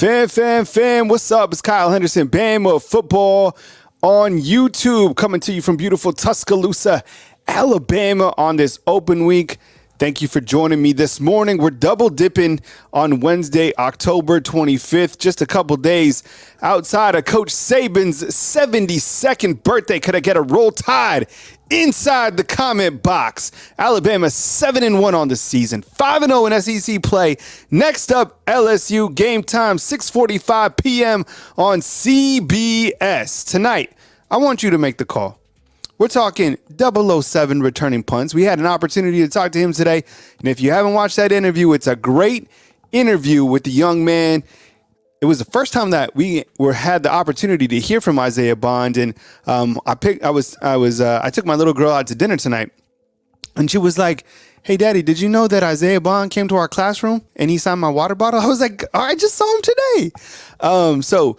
Fam, what's up? It's Kyle Henderson, Bama football on YouTube, coming to you from beautiful Tuscaloosa, Alabama on this open week. Thank you for joining me this morning. We're double dipping on Wednesday, October 25th, just a couple days outside of Coach Saban's 72nd birthday. Could I get a Roll Tide inside the comment box? Alabama 7-1 on the season, 5-0 in SEC play. Next up, LSU, game time, 6:45 p.m. on CBS. Tonight, I want you to make the call. We're talking 007 returning punts. We had an opportunity to talk to him today. And if you haven't watched that interview, it's a great interview with the young man. It was the first time that we had the opportunity to hear from Isaiah Bond. And I took my little girl out to dinner tonight. And she was like, "Hey, Daddy, did you know that Isaiah Bond came to our classroom and he signed my water bottle?" I was like, "I just saw him today." So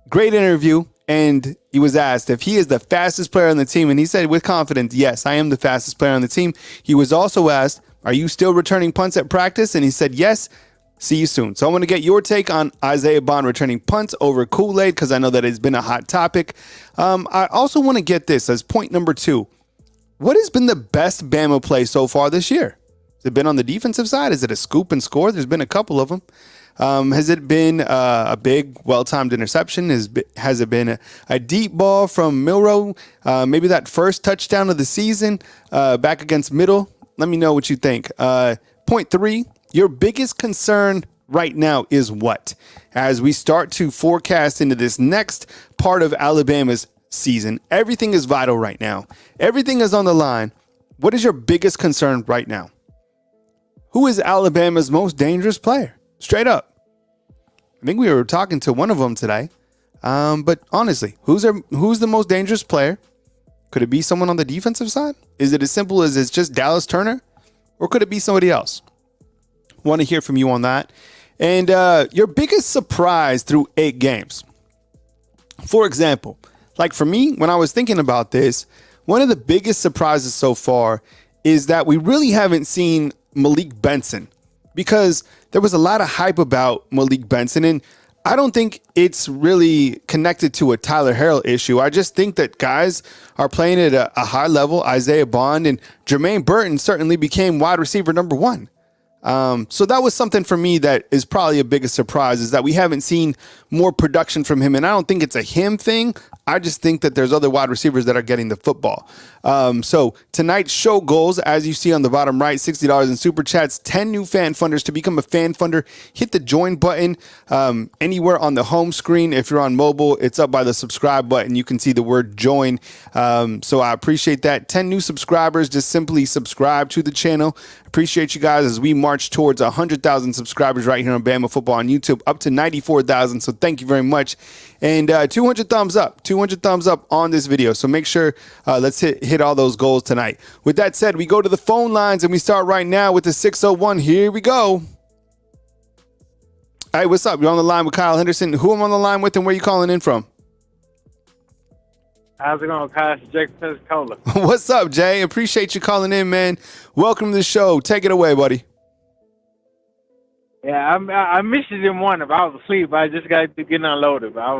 great interview. And he was asked if he is the fastest player on the team. And he said with confidence, "Yes, I am the fastest player on the team." He was also asked, "Are you still returning punts at practice?" And he said, "Yes, see you soon." So I want to get your take on Isaiah Bond returning punts over Kool-Aid, because I know that it's been a hot topic. I also want to get this as point number 2. What has been the best Bama play so far this year? Has it been on the defensive side? Is it a scoop and score? There's been a couple of them. Has it been a big, well-timed interception? Has it been a deep ball from Milroe? Maybe that first touchdown of the season back against Middle? Let me know what you think. Point 3, your biggest concern right now is what? As we start to forecast into this next part of Alabama's season, everything is vital right now. Everything is on the line. What is your biggest concern right now? Who is Alabama's most dangerous player? Straight up. I think we were talking to one of them today. But honestly, who's the most dangerous player? Could it be someone on the defensive side? Is it as simple as it's just Dallas Turner? Or could it be somebody else? Want to hear from you on that. And your biggest surprise through 8 games. For example, like for me, when I was thinking about this, one of the biggest surprises so far is that we really haven't seen Malik Benson, because there was a lot of hype about Malik Benson, and I don't think it's really connected to a Tyler Harrell issue. I just think that guys are playing at a high level. Isaiah Bond and Jermaine Burton certainly became wide receiver number 1. So that was something for me that is probably a biggest surprise, is that we haven't seen more production from him. And I don't think it's a him thing. I just think that there's other wide receivers that are getting the football. So tonight's show goals, as you see on the bottom right, $60 in super chats, 10 new fan funders. To become a fan funder, hit the join button anywhere on the home screen. If you're on mobile, it's up by the subscribe button. You can see the word join. So I appreciate that. 10 new subscribers, just simply subscribe to the channel. Appreciate you guys as we march towards 100,000 subscribers right here on Bama Football on YouTube, up to 94,000. So thank you very much. And 200 thumbs up, 200 thumbs up on this video. So make sure let's hit all those goals tonight. With that said, we go to the phone lines and we start right now with the 601. Here we go. Hey, what's up? You're on the line with Kyle Henderson. Who am I on the line with and where are you calling in from? How's it going, Kyle? It's Jake from Pensacola. What's up, Jay? Appreciate you calling in, man. Welcome to the show. Take it away, buddy. Yeah, I missed you in the morning, but I was asleep. I just got to get unloaded, but I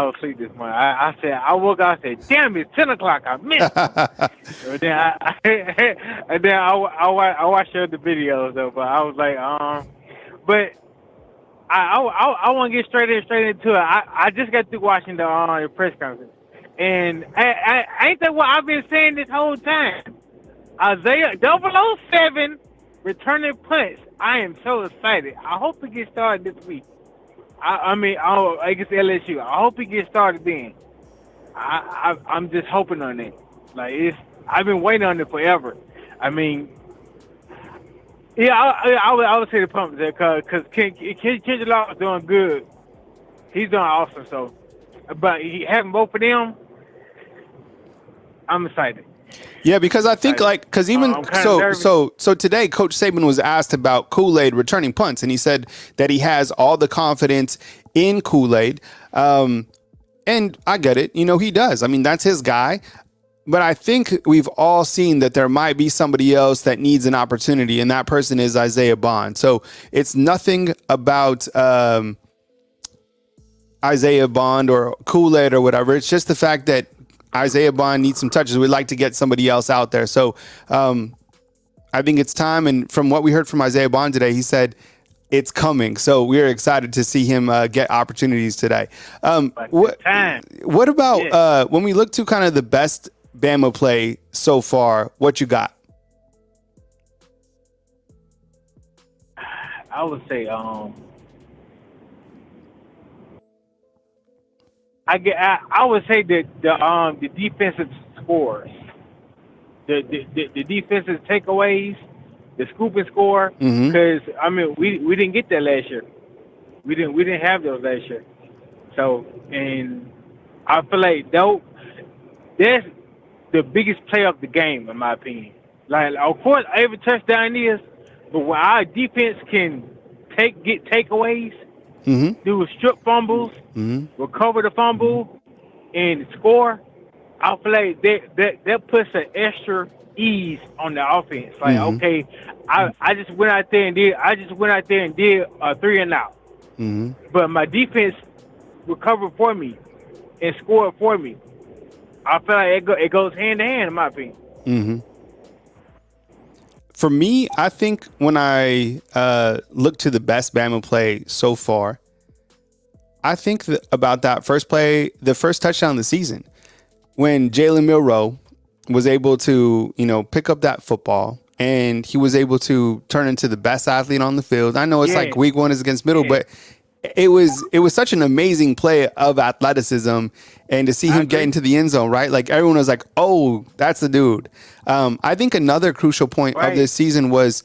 was asleep this morning. I woke up, I said, "Damn, it's 10 o'clock. I missed it." And then I watched the other videos, though, but I was like, but I want to get straight into it. I just got through watching the press conference. And I ain't that what I've been saying this whole time? Isaiah 007 returning punts. I am so excited. I hope it gets started this week. I guess LSU. I hope it gets started then. I'm just hoping on it. I've been waiting on it forever. I mean, yeah, I would say the Punt there because Kendrick Law is doing good. He's doing awesome. So, but having both of them, I'm excited. Yeah, because I think because even so today, Coach Saban was asked about Kool-Aid returning punts, and he said that he has all the confidence in Kool-Aid. And I get it. He does. I mean, that's his guy. But I think we've all seen that there might be somebody else that needs an opportunity, and that person is Isaiah Bond. So it's nothing about Isaiah Bond or Kool-Aid or whatever. It's just the fact that Isaiah Bond needs some touches. We'd like to get somebody else out there. So I think it's time. And from what we heard from Isaiah Bond today, he said it's coming. So we're excited to see him get opportunities today. What about when we look to kind of the best Bama play so far, what you got? I would say I would say that the defensive scores, the defensive takeaways, the scoop and score, because I mean we didn't get that last year. We didn't have those last year. So, and I feel like that's the biggest play of the game in my opinion. Like, of course every touchdown is, but when our defense can get takeaways, do strip fumbles, recover the fumble, and score, I feel like that puts an extra ease on the offense. Like, okay, I just went out there and did a 3-and-out, but my defense recovered for me and scored for me. I feel like it goes hand to hand in my opinion. For me, I think when I look to the best Bama play so far, I think about that first play, the first touchdown of the season, when Jalen Milroe was able to, pick up that football and he was able to turn into the best athlete on the field. I know it's like week one is against Middle, but it was such an amazing play of athleticism, and to see him get into the end zone, right? Like everyone was like, "Oh, that's the dude." I think another crucial point of this season was,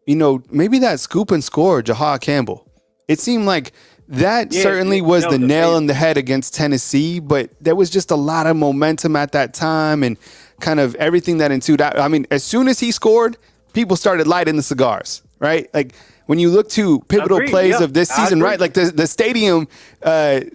maybe that scoop and score, Jahad Campbell. It seemed like that certainly was the nail in the head against Tennessee, but there was just a lot of momentum at that time and kind of everything that ensued. I mean, as soon as he scored, people started lighting the cigars, right? Like, when you look to pivotal plays of this season, right? Like the stadium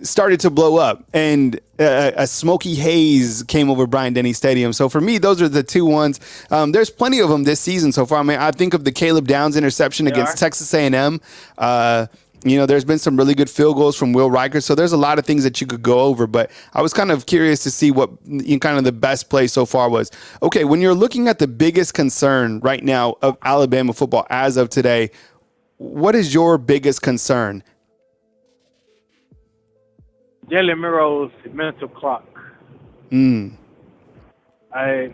started to blow up, and a smoky haze came over Bryant-Denny Stadium. So for me, those are the two ones. There's plenty of them this season so far. I mean, I think of the Caleb Downs interception against Texas A&M. There's been some really good field goals from Will Riker. So there's a lot of things that you could go over, but I was kind of curious to see what kind of the best play so far was. Okay, when you're looking at the biggest concern right now of Alabama football as of today, what is your biggest concern? Jalen Milroe's mental clock. I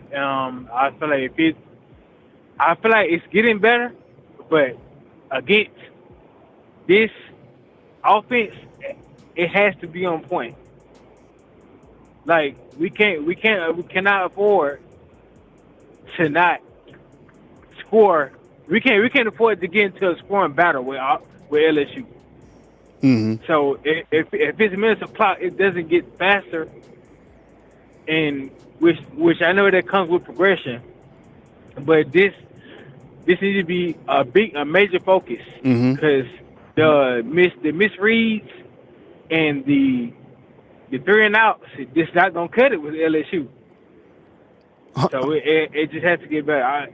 feel like it's getting better, but against this offense, it has to be on point. Like we cannot afford to not score. We can't afford to get into a scoring battle with LSU. So if it's mental clock, it doesn't get faster, and which I know that comes with progression, but this needs to be a major focus, because the misreads and the 3-and-outs, it's not gonna cut it with LSU. So it just has to get better.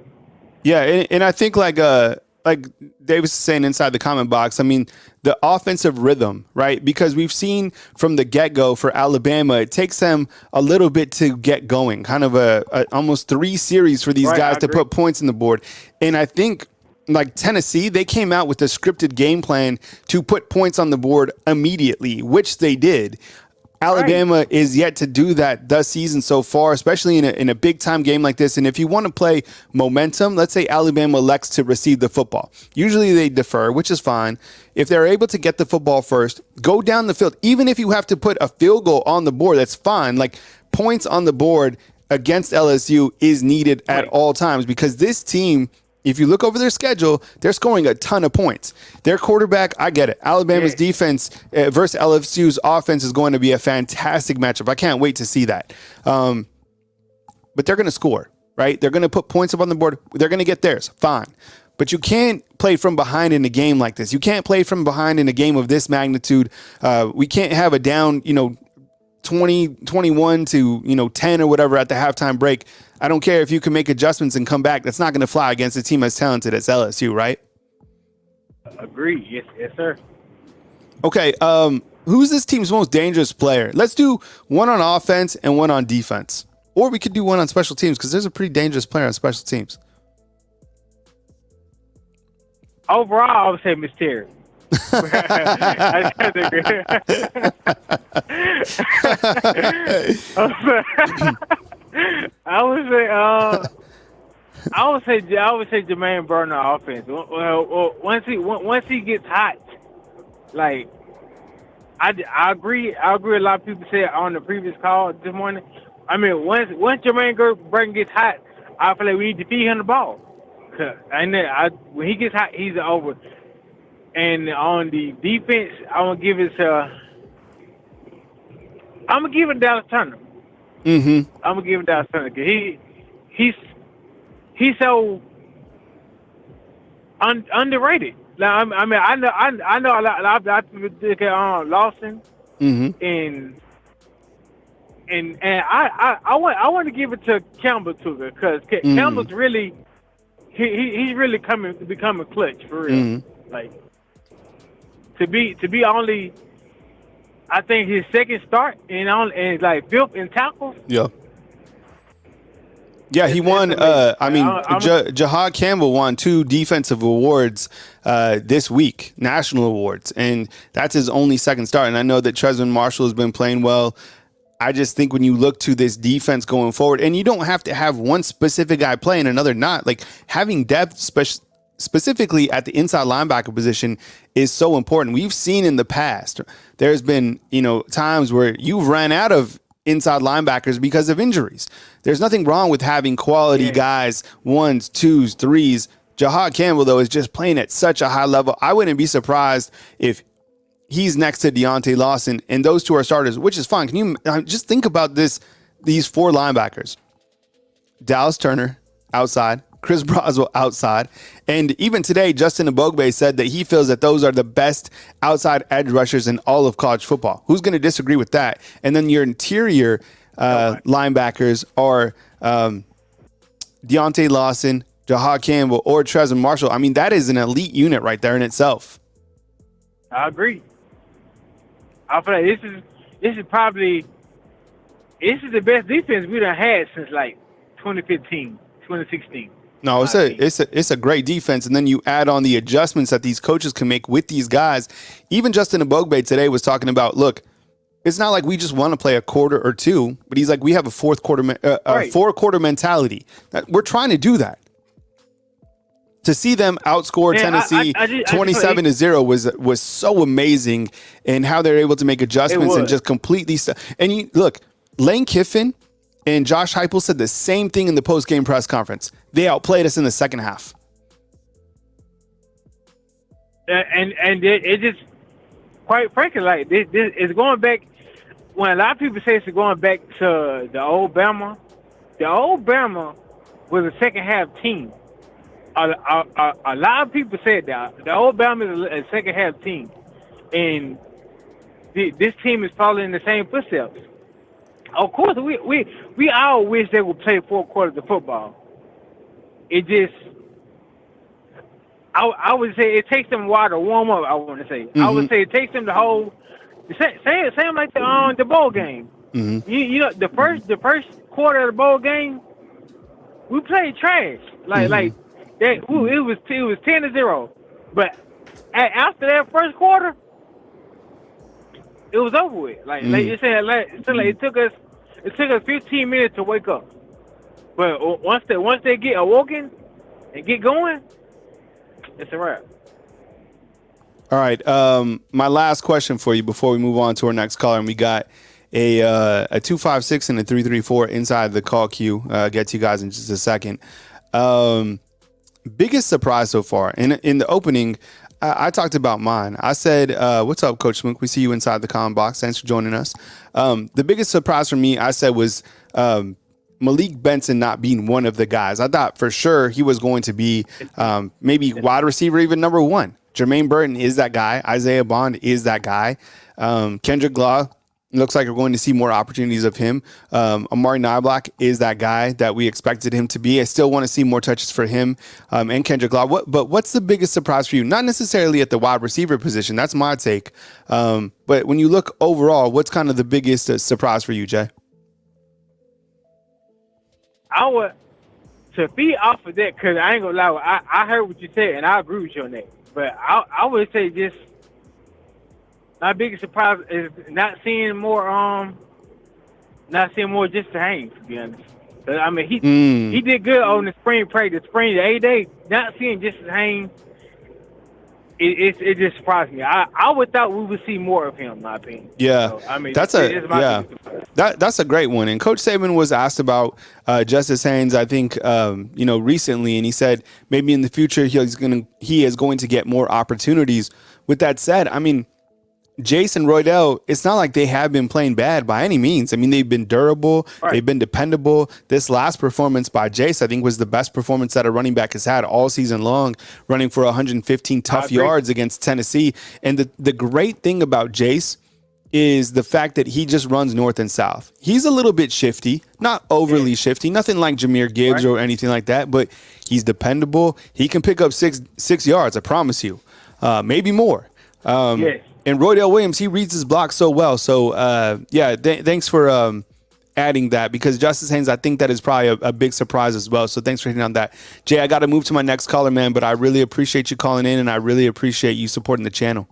And I think like Dave was saying inside the comment box, I mean, the offensive rhythm, right? Because we've seen from the get-go for Alabama, it takes them a little bit to get going, kind of a almost 3 series for these guys to put points on the board. And I think like Tennessee, they came out with a scripted game plan to put points on the board immediately, which they did. Alabama is yet to do that this season so far, especially in a big-time game like this. And if you want to play momentum, let's say Alabama elects to receive the football. Usually they defer, which is fine. If they're able to get the football first, go down the field. Even if you have to put a field goal on the board, that's fine. Like, points on the board against LSU is needed at all times, because this team, if you look over their schedule, they're scoring a ton of points. Their quarterback, I get it. Alabama's defense versus LSU's offense is going to be a fantastic matchup. I can't wait to see that. But they're going to score, right? They're going to put points up on the board. They're going to get theirs. Fine. But you can't play from behind in a game like this. You can't play from behind in a game of this magnitude. We can't have a down, 21 to 10 or whatever at the halftime break. I don't care if you can make adjustments and come back. That's not going to fly against a team as talented as LSU, right? Agreed. Yes, sir. Okay, who's this team's most dangerous player? Let's do one on offense and one on defense. Or we could do one on special teams because there's a pretty dangerous player on special teams. Overall, I would say Miss Terry. I would say Jermaine Burner offense. Well, once he gets hot, like I agree. A lot of people said on the previous call this morning. I mean, once Jermaine Burton gets hot, I feel like we need to feed him the ball. And then when he gets hot, he's over. And on the defense, I'm gonna give it Dallas Turner. Mm-hmm. I'm gonna give it Dallas Turner because he's so underrated. Now, I mean, I know a lot of people think Lawson, Mm-hmm. and I want to give it to Campbell too because Campbell's really he's really becoming clutch for real. Mm-hmm. Like to be only, I think his second start and like fifth in tackles. Yeah. Yeah, he won. Jahad Campbell won 2 defensive awards this week, national awards, and that's his only second start. And I know that Trezmen Marshall has been playing well. I just think when you look to this defense going forward, and you don't have to have one specific guy play and another not, like having depth, specifically at the inside linebacker position, is so important. We've seen in the past, there's been, times where you've ran out of inside linebackers because of injuries. There's nothing wrong with having quality guys, 1s, 2s, 3s. Jahad Campbell, though, is just playing at such a high level. I wouldn't be surprised if he's next to Deontay Lawson and those 2 are starters, which is fine. Can you just think about these 4 linebackers? Dallas Turner outside, Chris Broswell outside. And even today, Justin Ebogbe said that he feels that those are the best outside edge rushers in all of college football. Who's going to disagree with that? And then your interior linebackers are Deontay Lawson, Jahad Campbell, or Trezmen Marshall. I mean, that is an elite unit right there in itself. I agree. I feel like this is the best defense we done had since like 2015, 2016. No, it's a great defense, and then you add on the adjustments that these coaches can make with these guys. Even Justin Ebogbe today was talking about, look, it's not like we just want to play a quarter or 2, but he's like, we have a 4-quarter mentality. We're trying to do that. To see them outscore Tennessee 27-0 was so amazing, and how they're able to make adjustments and just completely. And look, Lane Kiffin and Josh Heupel said the same thing in the post-game press conference. They outplayed us in the second half. And it just, quite frankly, like this is going back. When a lot of people say it's going back to the old Bama was a second half team. A lot of people said that the old Bama is a second half team, and this team is following in the same footsteps. Of course, we all wish they would play 4 quarters of football. It just, I would say it takes them a while to warm up. I want to say, I would say it takes them the whole. Same like the bowl game. Mm-hmm. You know, the first quarter of the bowl game, we played trash. Like that. It was 10-0, but after that first quarter, it was over with. Like you said, it took us 15 minutes to wake up. But once they get awoken and get going, it's a wrap. All right. My last question for you before we move on to our next caller, and we got a 256 and a 334 inside the call queue. Get to you guys in just a second. Biggest surprise so far in the opening. I talked about mine. I said, what's up, Coach Smook? We see you inside the comment box. Thanks for joining us. The biggest surprise for me, I said, was Malik Benson not being one of the guys. I thought for sure he was going to be maybe wide receiver, even number 1. Jermaine Burton is that guy. Isaiah Bond is that guy. Kendrick Law It looks like we're going to see more opportunities of him. Amari Niblack is that guy that we expected him to be. I still want to see more touches for him and Kendrick Law. But what's the biggest surprise for you? Not necessarily at the wide receiver position. That's my take. But when you look overall, what's kind of the biggest surprise for you, Jay? I would to be off of that, because I ain't gonna lie. I heard what you said, and I agree with you on that. But I would say just my biggest surprise is not seeing more just Haynes, to be honest. I mean, he did good on the spring practice, the A-Day. Not seeing just Haynes, it just surprised me. I would thought we would see more of him, in my opinion. Yeah, so, I mean, that's a great one. And Coach Saban was asked about Justice Haynes, I think, recently, and he said maybe in the future he is going to get more opportunities. With that said, I mean, Jace and Roydell, it's not like they have been playing bad by any means. I mean, they've been durable. Right. They've been dependable. This last performance by Jace, I think, was the best performance that a running back has had all season long, running for 115 tough yards against Tennessee. And the great thing about Jace is the fact that he just runs north and south. He's a little bit shifty, not overly shifty, nothing like Jahmyr Gibbs or anything like that, but he's dependable. He can pick up six yards, I promise you, maybe more. And Roydell Williams, he reads his block so well. So, thanks for adding that, because Justice Haynes, I think that is probably a big surprise as well. So thanks for hitting on that. Jay, I got to move to my next caller, man, but I really appreciate you calling in, and I really appreciate you supporting the channel.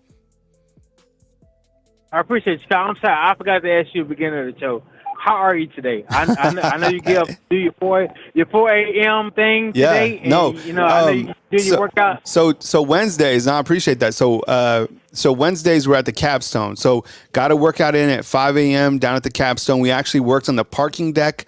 I appreciate you, Kyle. I'm sorry, I forgot to ask you at the beginning of the show. How are you today? I know you get up, do your 4 a.m. thing today. Yeah, no. I know you do your workout. So Wednesdays, and I appreciate that. So Wednesdays we're at the Capstone. So got a workout in at 5 a.m. down at the Capstone. We actually worked on the parking deck,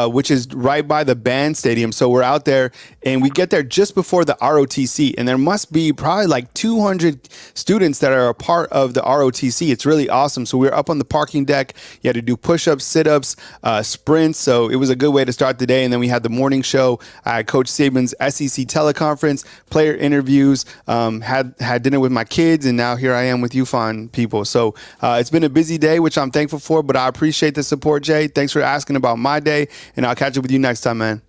which is right by the band stadium. So we're out there, and we get there just before the ROTC. And there must be probably like 200 students that are a part of the ROTC. It's really awesome. So we're up on the parking deck. You had to do push-ups, sit-ups, sprints. So it was a good way to start the day. And then we had the morning show. I had Coach Saban's SEC teleconference, player interviews, had dinner with my kids, and now here I am with you fine people. So it's been a busy day, which I'm thankful for, but I appreciate the support, Jay. Thanks for asking about my day, and I'll catch up with you next time, man.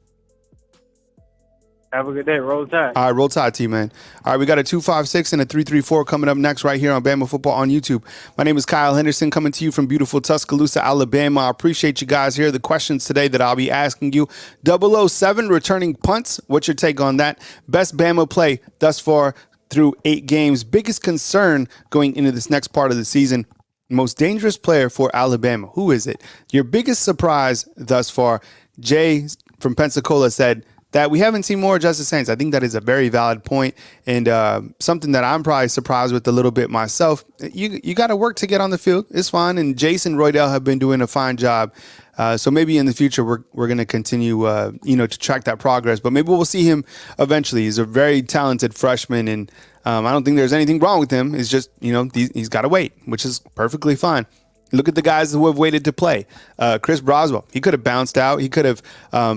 Have a good day. Roll Tide. All right, roll Tide, T, man. All right, we got a 256 and a 334 coming up next right here on Bama Football on YouTube. My name is Kyle Henderson, coming to you from beautiful Tuscaloosa, Alabama. I appreciate you guys here. The questions today that I'll be asking you: 007 returning punts. What's your take on that? Best Bama play thus far through 8 games. Biggest concern going into this next part of the season. Most dangerous player for Alabama. Who is it? Your biggest surprise thus far. Jay from Pensacola said that we haven't seen more Justice Haynes. I think that is a very valid point, and something that I'm probably surprised with a little bit myself. You got to work to get on the field. It's fine, and Jason Roydell have been doing a fine job. So maybe in the future we're going to continue, to track that progress. But maybe we'll see him eventually. He's a very talented freshman, and I don't think there's anything wrong with him. It's just, he's got to wait, which is perfectly fine. Look at the guys who have waited to play. Chris Broswell, he could have bounced out. He could have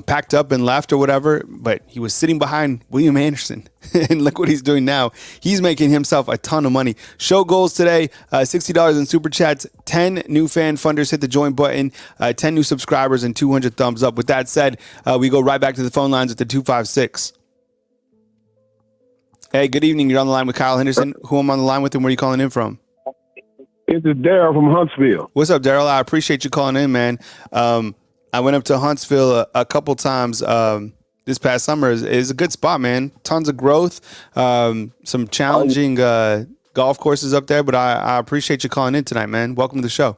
packed up and left or whatever, but he was sitting behind William Anderson. And look what he's doing now. He's making himself a ton of money. Show goals today, $60 in Super Chats, 10 new fan funders hit the join button, 10 new subscribers, and 200 thumbs up. With that said, we go right back to the phone lines at the 256. Hey, good evening. You're on the line with Kyle Henderson. Who am I on the line with, and where are you calling in from? This is Daryl from Huntsville. What's up, Daryl? I appreciate you calling in, man. I went up to Huntsville a couple times this past summer. It's a good spot, man. Tons of growth, some challenging golf courses up there, but I appreciate you calling in tonight, man. Welcome to the show.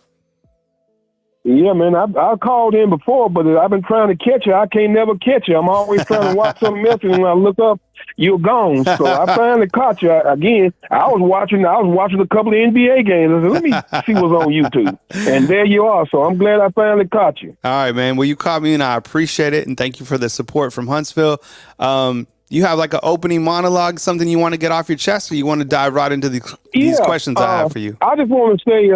Yeah, man, I called in before, but I've been trying to catch you. I can't never catch you. I'm always trying to watch something else, and when I look up, you're gone. So I finally caught you again. I was watching a couple of NBA games. I said, let me see what's on YouTube. And there you are. So I'm glad I finally caught you. All right, man. Well, you caught me, and I appreciate it, and thank you for the support from Huntsville. You have like an opening monologue, something you want to get off your chest, or you want to dive right into these questions I have for you? I just want to say,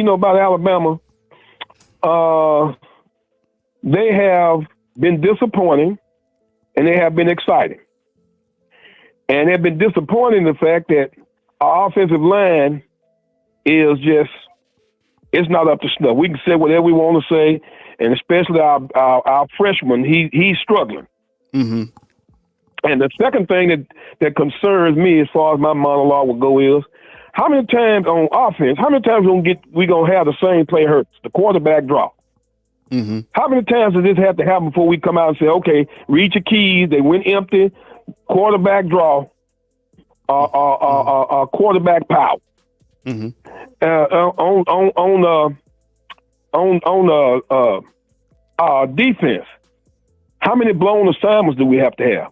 about Alabama. They have been disappointing, and they have been exciting. And they've been disappointing in the fact that our offensive line is it's not up to snuff. We can say whatever we want to say, and especially our freshman, he's struggling. Mm-hmm. And the second thing that concerns me as far as my monologue will go is, how many times on offense, how many times we gonna have the same play hurts, the quarterback draw? Mm-hmm. How many times does this have to happen before we come out and say, okay, read your keys, they went empty, quarterback draw, quarterback power? Mm-hmm. On defense, how many blown assignments do we have to have?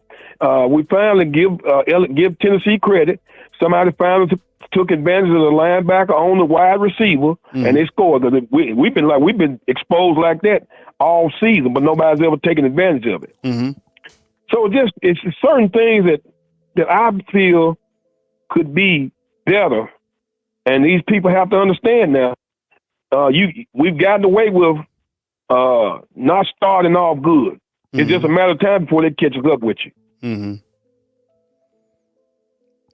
We finally give Tennessee credit. Somebody finally took advantage of the linebacker on the wide receiver, and they scored. We've been exposed like that all season, but nobody's ever taken advantage of it. Mm-hmm. So it's certain things that I feel could be better, and these people have to understand now. We've gotten away with not starting off good. It's just a matter of time before they catches up with you. Mm-hmm.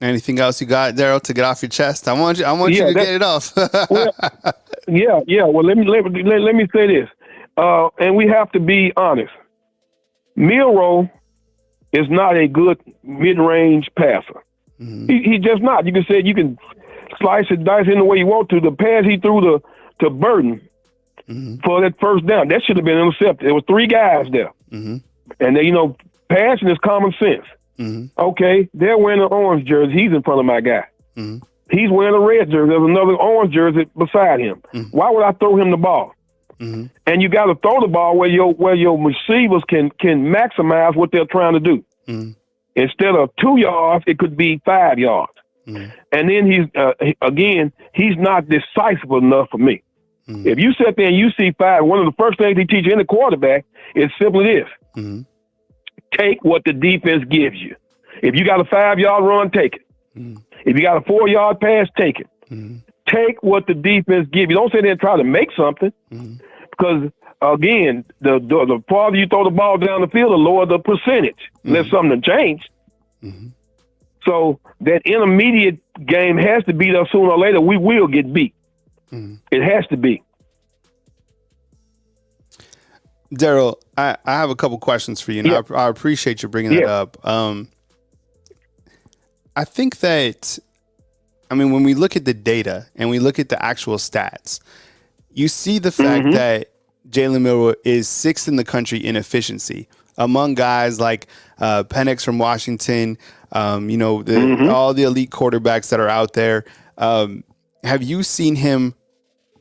Anything else you got, Daryl, to get off your chest? I want you to get it off. Well, yeah. Well, let me say this, and we have to be honest. Milroe is not a good mid-range passer. Mm-hmm. He's just not. You can slice it, dice in the way you want to. The pass he threw to Burton for that first down, that should have been intercepted. There was 3 guys there, and passing is common sense. Mm-hmm. Okay, they're wearing an orange jersey. He's in front of my guy. Mm-hmm. He's wearing a red jersey. There's another orange jersey beside him. Mm-hmm. Why would I throw him the ball? Mm-hmm. And you got to throw the ball where your receivers can maximize what they're trying to do. Mm-hmm. Instead of 2 yards, it could be 5 yards. Mm-hmm. And then he's not decisive enough for me. Mm-hmm. If you sit there and you see 5, one of the first things he teaches any quarterback is simply this. Mm-hmm. Take what the defense gives you. If you got a 5-yard run, take it. Mm. If you got a 4-yard pass, take it. Mm. Take what the defense gives you. Don't sit there and try to make something, because again, the farther you throw the ball down the field, the lower the percentage, unless something changed. Mm-hmm. So that intermediate game has to be there sooner or later. We will get beat. Mm-hmm. It has to be. Daryl, I have a couple questions for you, and I appreciate you bringing that up. I think that, when we look at the data and we look at the actual stats, you see the fact that Jalen Milroe is 6th in the country in efficiency among guys like Penix from Washington, all the elite quarterbacks that are out there. Have you seen him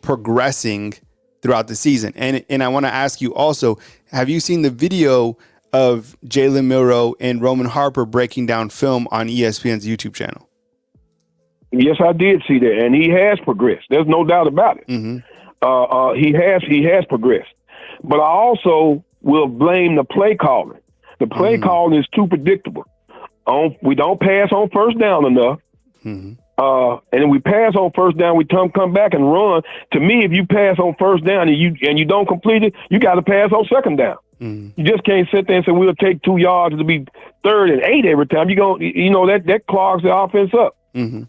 progressing throughout the season? And I want to ask you also, have you seen the video of Jalen Milroe and Roman Harper breaking down film on ESPN's YouTube channel? Yes, I did see that, and he has progressed. There's no doubt about it. Mm-hmm. He has progressed. But I also will blame the play calling. The play calling is too predictable. We don't pass on first down enough. Mm-hmm. And then we pass on first down, we come back and run. To me, if you pass on first down and you don't complete it, you got to pass on second down. Mm-hmm. You just can't sit there and say we'll take 2 yards to be 3rd and 8 every time. That clogs the offense up. Mm-hmm.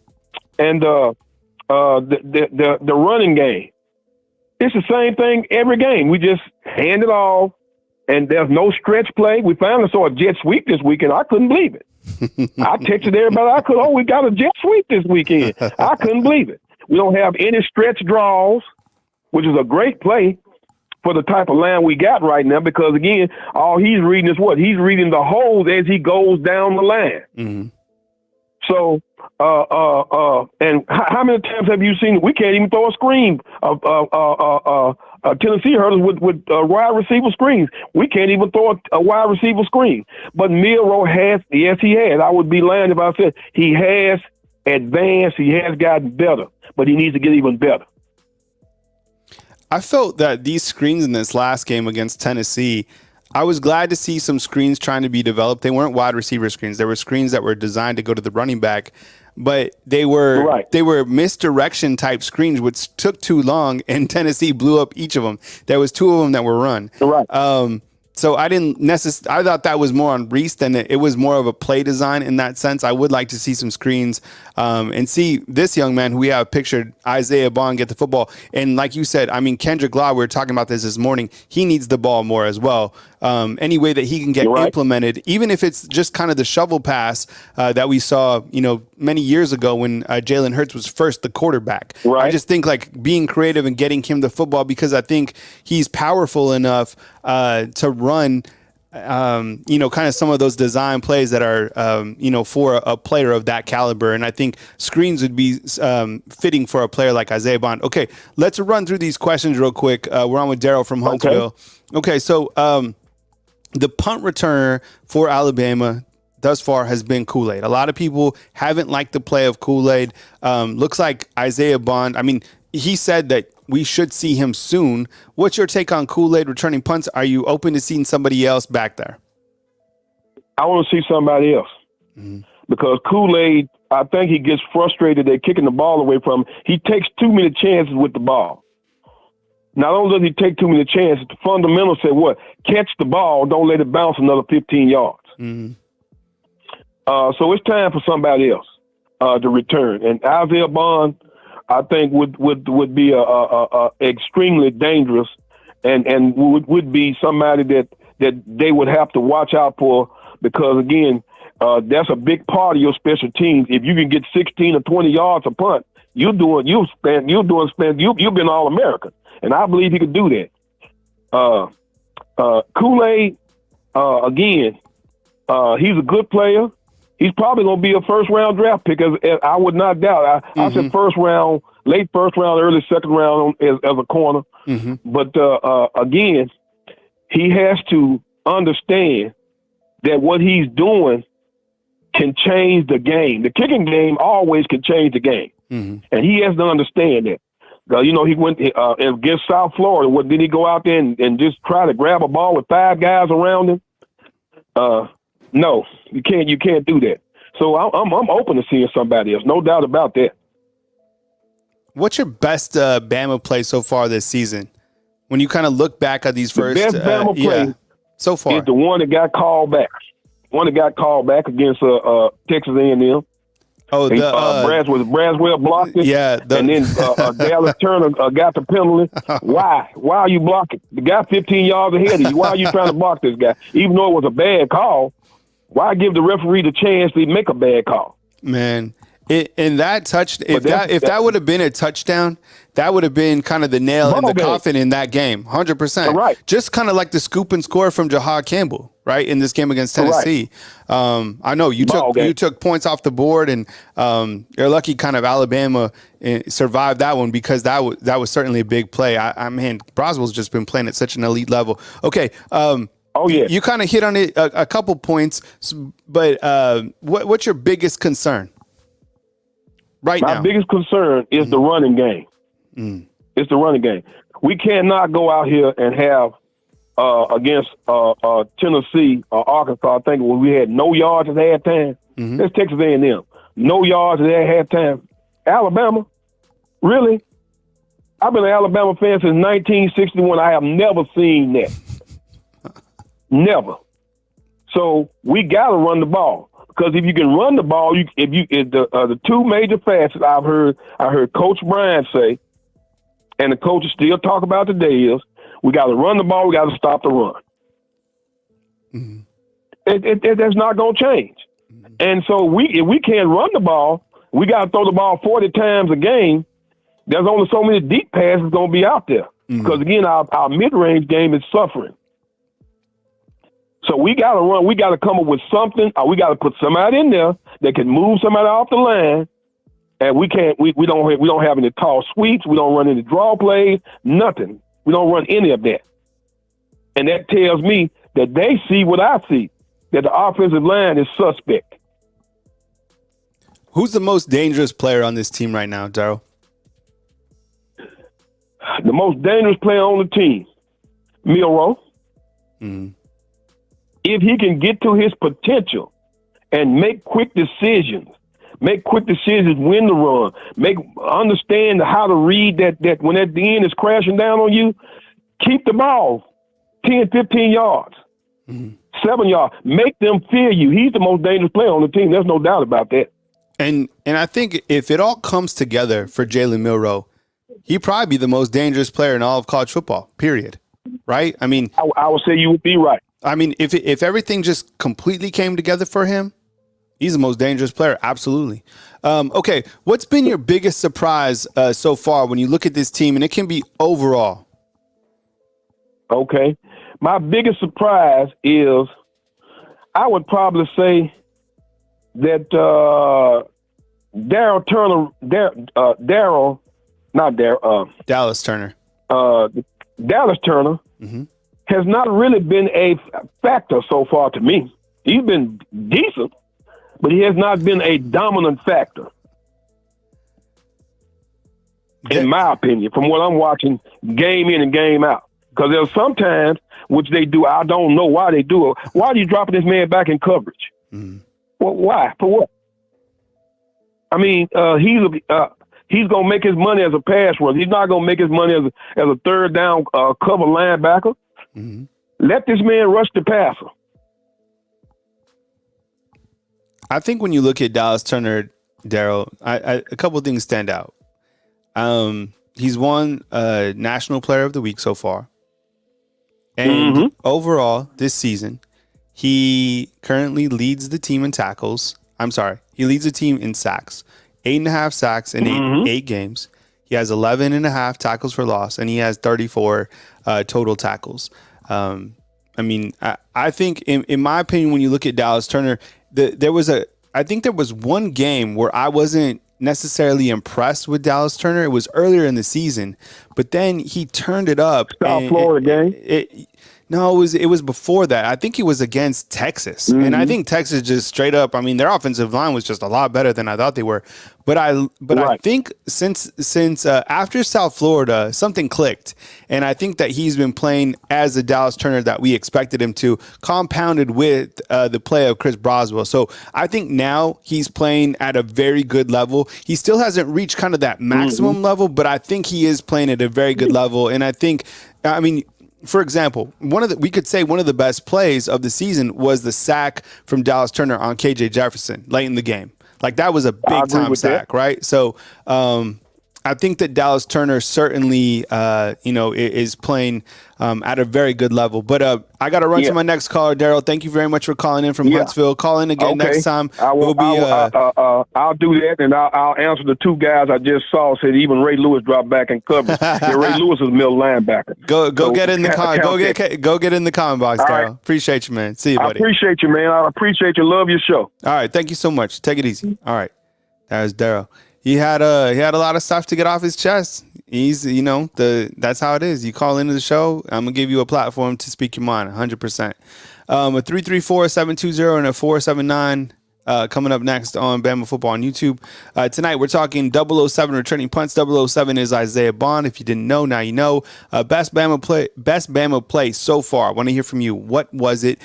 And the running game, it's the same thing every game. We just hand it off, and there's no stretch play. We finally saw a jet sweep this weekend. I couldn't believe it. I texted everybody. We got a jet sweep this weekend. I couldn't believe it. We don't have any stretch draws, which is a great play for the type of line we got right now, because again, all he's reading is what? He's reading the holes as he goes down the line. Mm-hmm. So, and how many times have you seen, we can't even throw a screen. Tennessee hurt us with wide receiver screens. We can't even throw a wide receiver screen. But Milroe has, yes, he has. I would be lying if I said he has advanced, he has gotten better, but he needs to get even better. I felt that these screens in this last game against Tennessee, I was glad to see some screens trying to be developed. They weren't wide receiver screens. There were screens that were designed to go to the running back, but they were misdirection type screens, which took too long, and Tennessee blew up each of them. There was 2 of them that were run. Right. So I didn't necessarily. I thought that was more on Reese than it was more of a play design in that sense. I would like to see some screens and see this young man who we have pictured, Isaiah Bond, get the football. And like you said, I mean, Kendrick Law, we were talking about this morning. He needs the ball more as well. Any way that he can get implemented, even if it's just kind of the shovel pass that we saw, many years ago when Jalen Hurts was first the quarterback. Right. I just think like being creative and getting him the football, because I think he's powerful enough to run, kind of some of those design plays that are, for a player of that caliber. And I think screens would be fitting for a player like Isaiah Bond. Okay, let's run through these questions real quick. We're on with Daryl from Huntsville. Okay, so the punt returner for Alabama thus far has been Kool-Aid. A lot of people haven't liked the play of Kool-Aid. Looks like Isaiah Bond, I mean, he said that we should see him soon. What's your take on Kool-Aid returning punts? Are you open to seeing somebody else back there? I want to see somebody else because Kool-Aid, I think he gets frustrated. They're kicking the ball away from him. He takes too many chances with the ball. Not only does he take too many chances, the fundamentals say what? Catch the ball, don't let it bounce another 15 yards. So it's time for somebody else to return. And Isaiah Bond, I think would be a extremely dangerous and would be somebody that they would have to watch out for, because again, that's a big part of your special teams. If you can get 16 or 20 yards a punt, you've been All-American, and I believe he could do that. Kool-Aid, again, he's a good player. He's probably going to be a first-round draft pick, as I would not doubt. I said first round, late first round, early second round as a corner. But again, he has to understand that what he's doing can change the game. The kicking game always can change the game, and he has to understand that. He went against South Florida. Did he go out there and just try to grab a ball with 5 guys around him? No, you can't. You can't do that. So I'm open to seeing somebody else, no doubt about that. What's your best Bama play so far this season? When you kind of look back at these first, the best Bama play so far is the one that got called back. Against Texas A&M. Oh, Braswell blocked it. Yeah, and then Dallas Turner got the penalty. Why? Why are you blocking? The guy 15 yards ahead of you. Why are you trying to block this guy? Even though it was a bad call, why give the referee the chance to make a bad call? Man, if that would have been a touchdown, that would have been kind of the nail in the coffin in that game, 100%. Right. Just kind of like the scoop and score from Jahad Campbell, right, in this game against Tennessee. I know you took points off the board, and you're lucky kind of Alabama survived that one, because that was certainly a big play. Braswell's just been playing at such an elite level. Okay. You kind of hit on it a couple points, but what's your biggest concern right now? My biggest concern is the running game. It's the running game. We cannot go out here and have against Tennessee or Arkansas. I think when we had no yards at halftime. That's Texas A&M. No yards at halftime. Alabama, really? I've been an Alabama fan since 1961. I have never seen that. Never. So we got to run the ball, because if you can run the ball, the two major facets I heard Coach Bryant say, and the coaches still talk about today, is we got to run the ball, we got to stop the run. That's not going to change. And so if we can't run the ball, we got to throw the ball 40 times a game. There's only so many deep passes going to be out there, because again, our mid-range game is suffering. So we got to run. We got to come up with something. We got to put somebody in there that can move somebody off the line. And we can't. We don't have any tall sweeps. We don't run any draw plays. Nothing. We don't run any of that. And that tells me that they see what I see, that the offensive line is suspect. Who's the most dangerous player on this team right now, Darryl? The most dangerous player on the team, Milroe. If he can get to his potential and make quick decisions, win the run, understand how to read that when that end is crashing down on you, keep the ball 10, 15 yards. 7 yards. Make them fear you. He's the most dangerous player on the team. There's no doubt about that. And I think if it all comes together for Jalen Milroe, he'd probably be the most dangerous player in all of college football, period. Right? I mean, I would say you would be right. I mean, if everything just completely came together for him, he's the most dangerous player. Absolutely. Okay. What's been your biggest surprise so far when you look at this team? And it can be overall. Okay. My biggest surprise is I would probably say that Dallas Turner, has not really been a factor so far to me. He's been decent, but he has not been a dominant factor. In my opinion, from what I'm watching game in and game out. Because there's sometimes, which they do, I don't know why they do it. Why are you dropping this man back in coverage? Well, why? For what? I mean, he's going to make his money as a pass rusher. He's not going to make his money as a third down cover linebacker. Let this man rush the passer. I think when you look at Dallas Turner, Daryl, a couple of things stand out. He's won National Player of the Week so far. And overall, this season, he currently leads the team in tackles. I'm sorry. He leads the team in sacks. 8.5 sacks in eight games. He has 11.5 tackles for loss, and he has 34 total tackles. I mean, I think, in my opinion, when you look at Dallas Turner, I think there was one game where I wasn't necessarily impressed with Dallas Turner. It was earlier in the season, but then he turned it up. South Florida game? No, it was before that. I think he was against Texas. And I think Texas just straight up, I mean, their offensive line was just a lot better than I thought they were. But I think since after South Florida, something clicked. And I think that he's been playing as the Dallas Turner that we expected him to, compounded with the play of Chris Boswell. So I think now he's playing at a very good level. He still hasn't reached kind of that maximum level, but I think he is playing at a very good level. And I think, I mean, for example, we could say one of the best plays of the season was the sack from Dallas Turner on KJ Jefferson late in the game. Like, that was a big time sack, right? So I think that Dallas Turner certainly, is playing at a very good level. But I got to run to my next caller, Daryl. Thank you very much for calling in from Huntsville. Call in again next time. I'll do that, and I'll answer the two guys I just saw. Said even Ray Lewis dropped back in coverage. Ray Lewis is middle linebacker. Go get in the go get in the comment box, Daryl. Right. Appreciate you, man. See you, buddy. I appreciate you, man. I appreciate you. Love your show. All right, thank you so much. Take it easy. All right, that was Daryl. He had a lot of stuff to get off his chest. He's, that's how it is. You call into the show, I'm gonna give you a platform to speak your mind, 100%. A 334-720 and a 479 coming up next on Bama Football on YouTube. Tonight we're talking 007 returning punts. 007 is Isaiah Bond. If you didn't know, now you know. Best Bama play so far. I want to hear from you. What was it?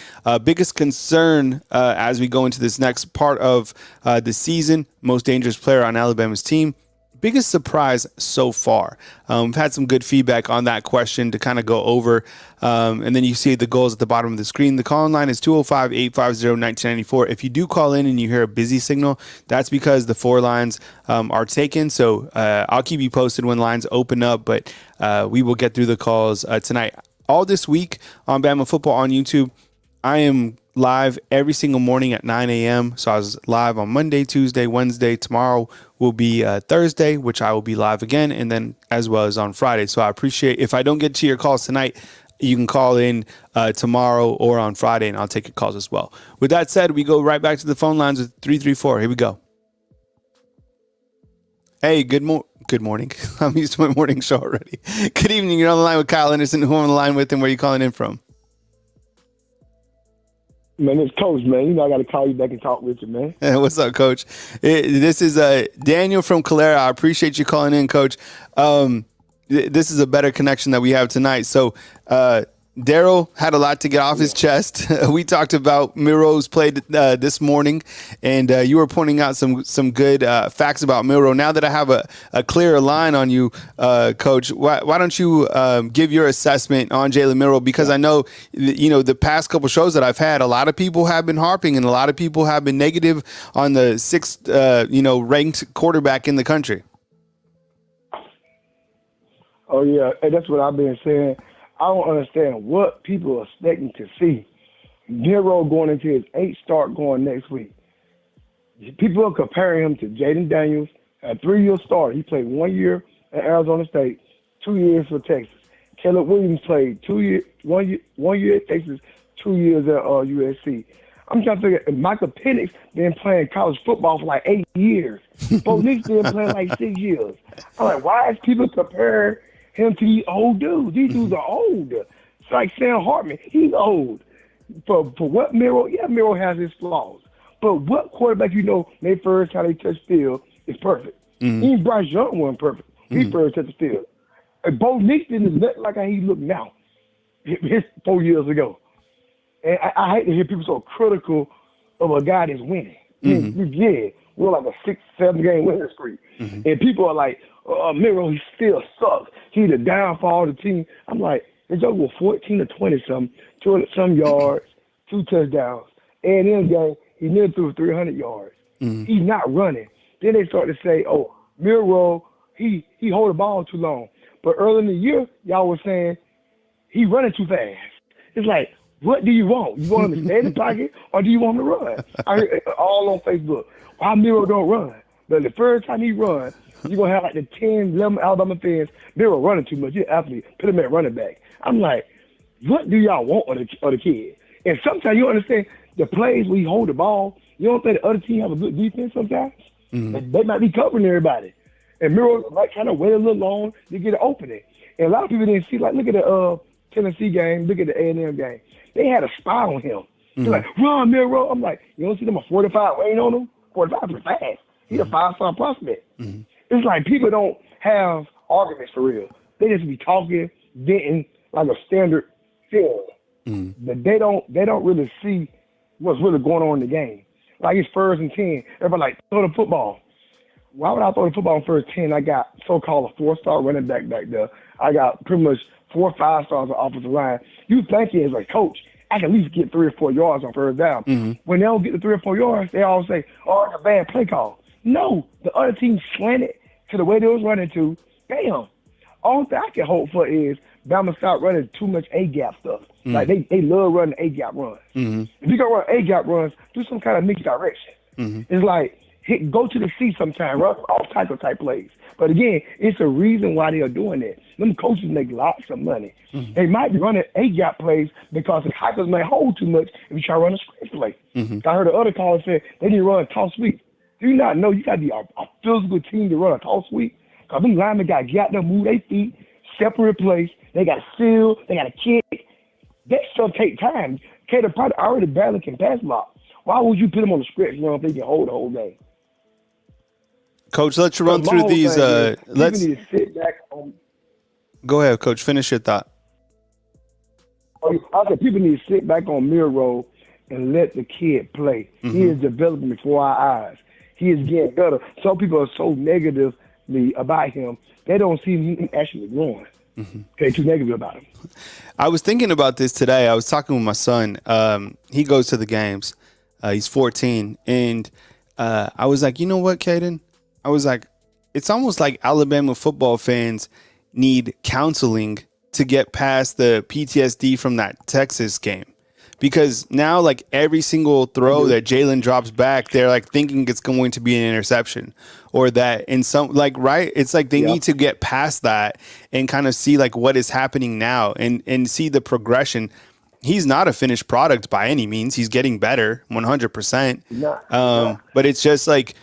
Biggest concern as we go into this next part of the season. Most dangerous player on Alabama's team. Biggest surprise so far. We've had some good feedback on that question to kind of go over. And then you see the goals at the bottom of the screen. The call-in line is 205-850-1994. If you do call in and you hear a busy signal, that's because the 4 lines are taken. So I'll keep you posted when lines open up, but we will get through the calls tonight. All this week on Bama Football on YouTube, I am live every single morning at 9 a.m. So I was live on Monday, Tuesday, Wednesday. Tomorrow will be Thursday, which I will be live again, and then as well as on Friday. So I appreciate, if I don't get to your calls tonight, you can call in tomorrow or on Friday, and I'll take your calls as well. With that said, we go right back to the phone lines with 334. Here we go. Hey, good morning. I'm used to my morning show already. Good evening. You're on the line with Kyle Henderson. Who on the line with, and where are you calling in from? Man, it's Coach, man. I got to call you back and talk with you, man. What's up, Coach? This is Daniel from Calera. I appreciate you calling in, Coach. This is a better connection that we have tonight. So Daryl had a lot to get off his chest. We talked about Milroe's play this morning, and you were pointing out some good facts about Milroe. Now that I have a clearer line on you, Coach, why don't you give your assessment on Jalen Milroe? Because I know, the past couple shows that I've had, a lot of people have been harping, and a lot of people have been negative on the sixth, ranked quarterback in the country. Oh, yeah, and that's what I've been saying. I don't understand what people are expecting to see. Milroe going into his 8th start going next week. People are comparing him to Jaden Daniels, a 3-year starter. He played 1 year at Arizona State, 2 years for Texas. Caleb Williams played 1 year at Texas, 2 years at USC. I'm trying to figure, Michael Penix been playing college football for like 8 years. Bo Nix been playing like 6 years. I'm like, why is people comparing him to these old dudes? These dudes are old. It's like Sam Hartman. He's old. For what Milroe, Milroe has his flaws. But what quarterback their first time they touch field is perfect. Even Bryce Young wasn't perfect. He first touched the field. And Bo Nix didn't look like how he look now. His 4 years ago. And I hate to hear people so critical of a guy that's winning. We're like a 6-7 game winning streak. And people are like, Milroe, he still sucks. He's the downfall of the team. I'm like, it's over 14 or 20-something, 200-some yards, 2 touchdowns. And in the game, he nearly threw 300 yards. He's not running. Then they start to say, oh, Milroe, he hold the ball too long. But early in the year, y'all were saying he running too fast. It's like, what do you want? You want him to stay in the pocket, or do you want him to run? I heard all on Facebook, why Milroe don't run? But the first time he runs, you're going to have like the 10, 11 Alabama fans, Milroe running too much. You're athlete, put him at running back. I'm like, what do y'all want of the kid? And sometimes you understand the plays where he hold the ball, you don't think the other team have a good defense sometimes? They might be covering everybody. And Milroe might kind of wait a little long to get an opening. And a lot of people didn't see, like, look at the Tennessee game, look at the A&M game. They had a spy on him. They're like, run, Milroe. I'm like, you don't see them a 45 waiting on him? 45 is fast. He's a 5-star prospect. It's like people don't have arguments for real. They just be talking, venting like a standard film. But they don't really see what's really going on in the game. Like it's 1st and 10. Everybody like, throw the football. Why would I throw the football on 1st and 10? I got so-called a 4-star running back there. I got pretty much 4 or 5 stars on offensive line. You thinking as a coach, I can at least get 3 or 4 yards on 1st down. When they don't get the 3 or 4 yards, they all say, oh, it's a bad play call. No, the other team slanted to the way they was running to. Bam. All thing I can hope for is Bama stop running too much A-gap stuff. Like they love running A-gap runs. If you're going to run A-gap runs, do some kind of mixed direction. It's like, go to the C sometime, run all type plays. But again, it's a reason why they are doing that. Them coaches make lots of money. They might be running A-gap plays because the Tigers may hold too much if you try to run a screen play. I heard the other caller say they need to run a toss sweep. Do you not know you got to be a physical team to run a toss sweep? Because them linemen got to get out there, move their feet, separate place. They got to seal. They got to kick. That stuff take time. Kato probably already barely can pass block. Why would you put them on the stretch run if they can hold the whole game? Coach, let's run through these. Let's need to sit back on. Go ahead, Coach. Finish your thought. I said people need to sit back on Milroe and let the kid play. He is developing before our eyes. He is getting better. Some people are so negatively about him, they don't see him actually growing. Okay, too negative about him. I was thinking about this today. I was talking with my son. He goes to the games. He's 14. And I was like, you know what, Caden? I was like, it's almost like Alabama football fans need counseling to get past the PTSD from that Texas game. Because now, like, every single throw that Jalen drops back, they're, like, thinking it's going to be an interception. Or that in some, like, right? It's like they need to get past that and kind of see, like, what is happening now and see the progression. He's not a finished product by any means. He's getting better, 100%. But it's just, like,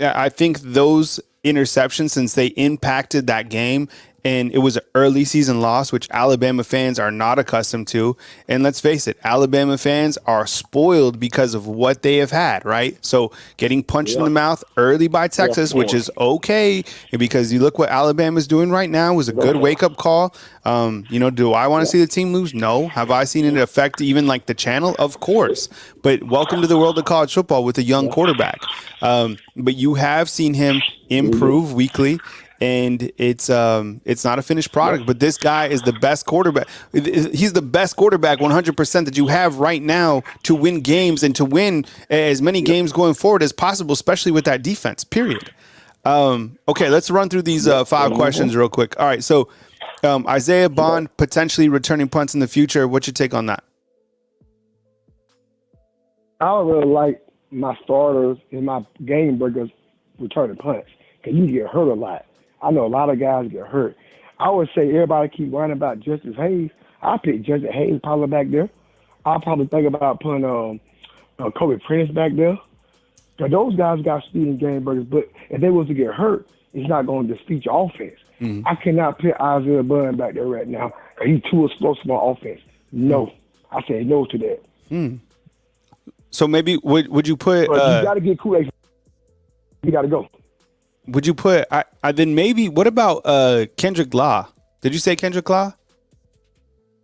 I think those interceptions, since they impacted that game and it was an early season loss, which Alabama fans are not accustomed to. And let's face it, Alabama fans are spoiled because of what they have had, right? So getting punched in the mouth early by Texas, which is okay, because you look what Alabama's doing right now, was a good wake-up call. Do I want to see the team lose? No. Have I seen it affect even like the channel? Of course. But welcome to the world of college football with a young quarterback. But you have seen him improve weekly. And it's not a finished product, but this guy is the best quarterback. He's the best quarterback 100% that you have right now to win games and to win as many games going forward as possible, especially with that defense, period. Okay, let's run through these 5 questions real quick. All right, so Isaiah Bond potentially returning punts in the future. What's your take on that? I would really like my starters and my game breakers returning punts because you get hurt a lot. I know a lot of guys get hurt. I would say everybody keep whining about Justice Hayes. I pick Justice Hayes probably back there. I'll probably think about putting Kobe Prince back there. But those guys got speed and game breakers. But if they was to get hurt, it's not going to defeat your offense. Mm-hmm. I cannot put Isaiah Bond back there right now. He's too explosive on offense. No. I say no to that. Mm. So maybe would you put you got to get Kool-Aid. You got to go. Would you put then maybe what about Kendrick Law? Did you say Kendrick Law?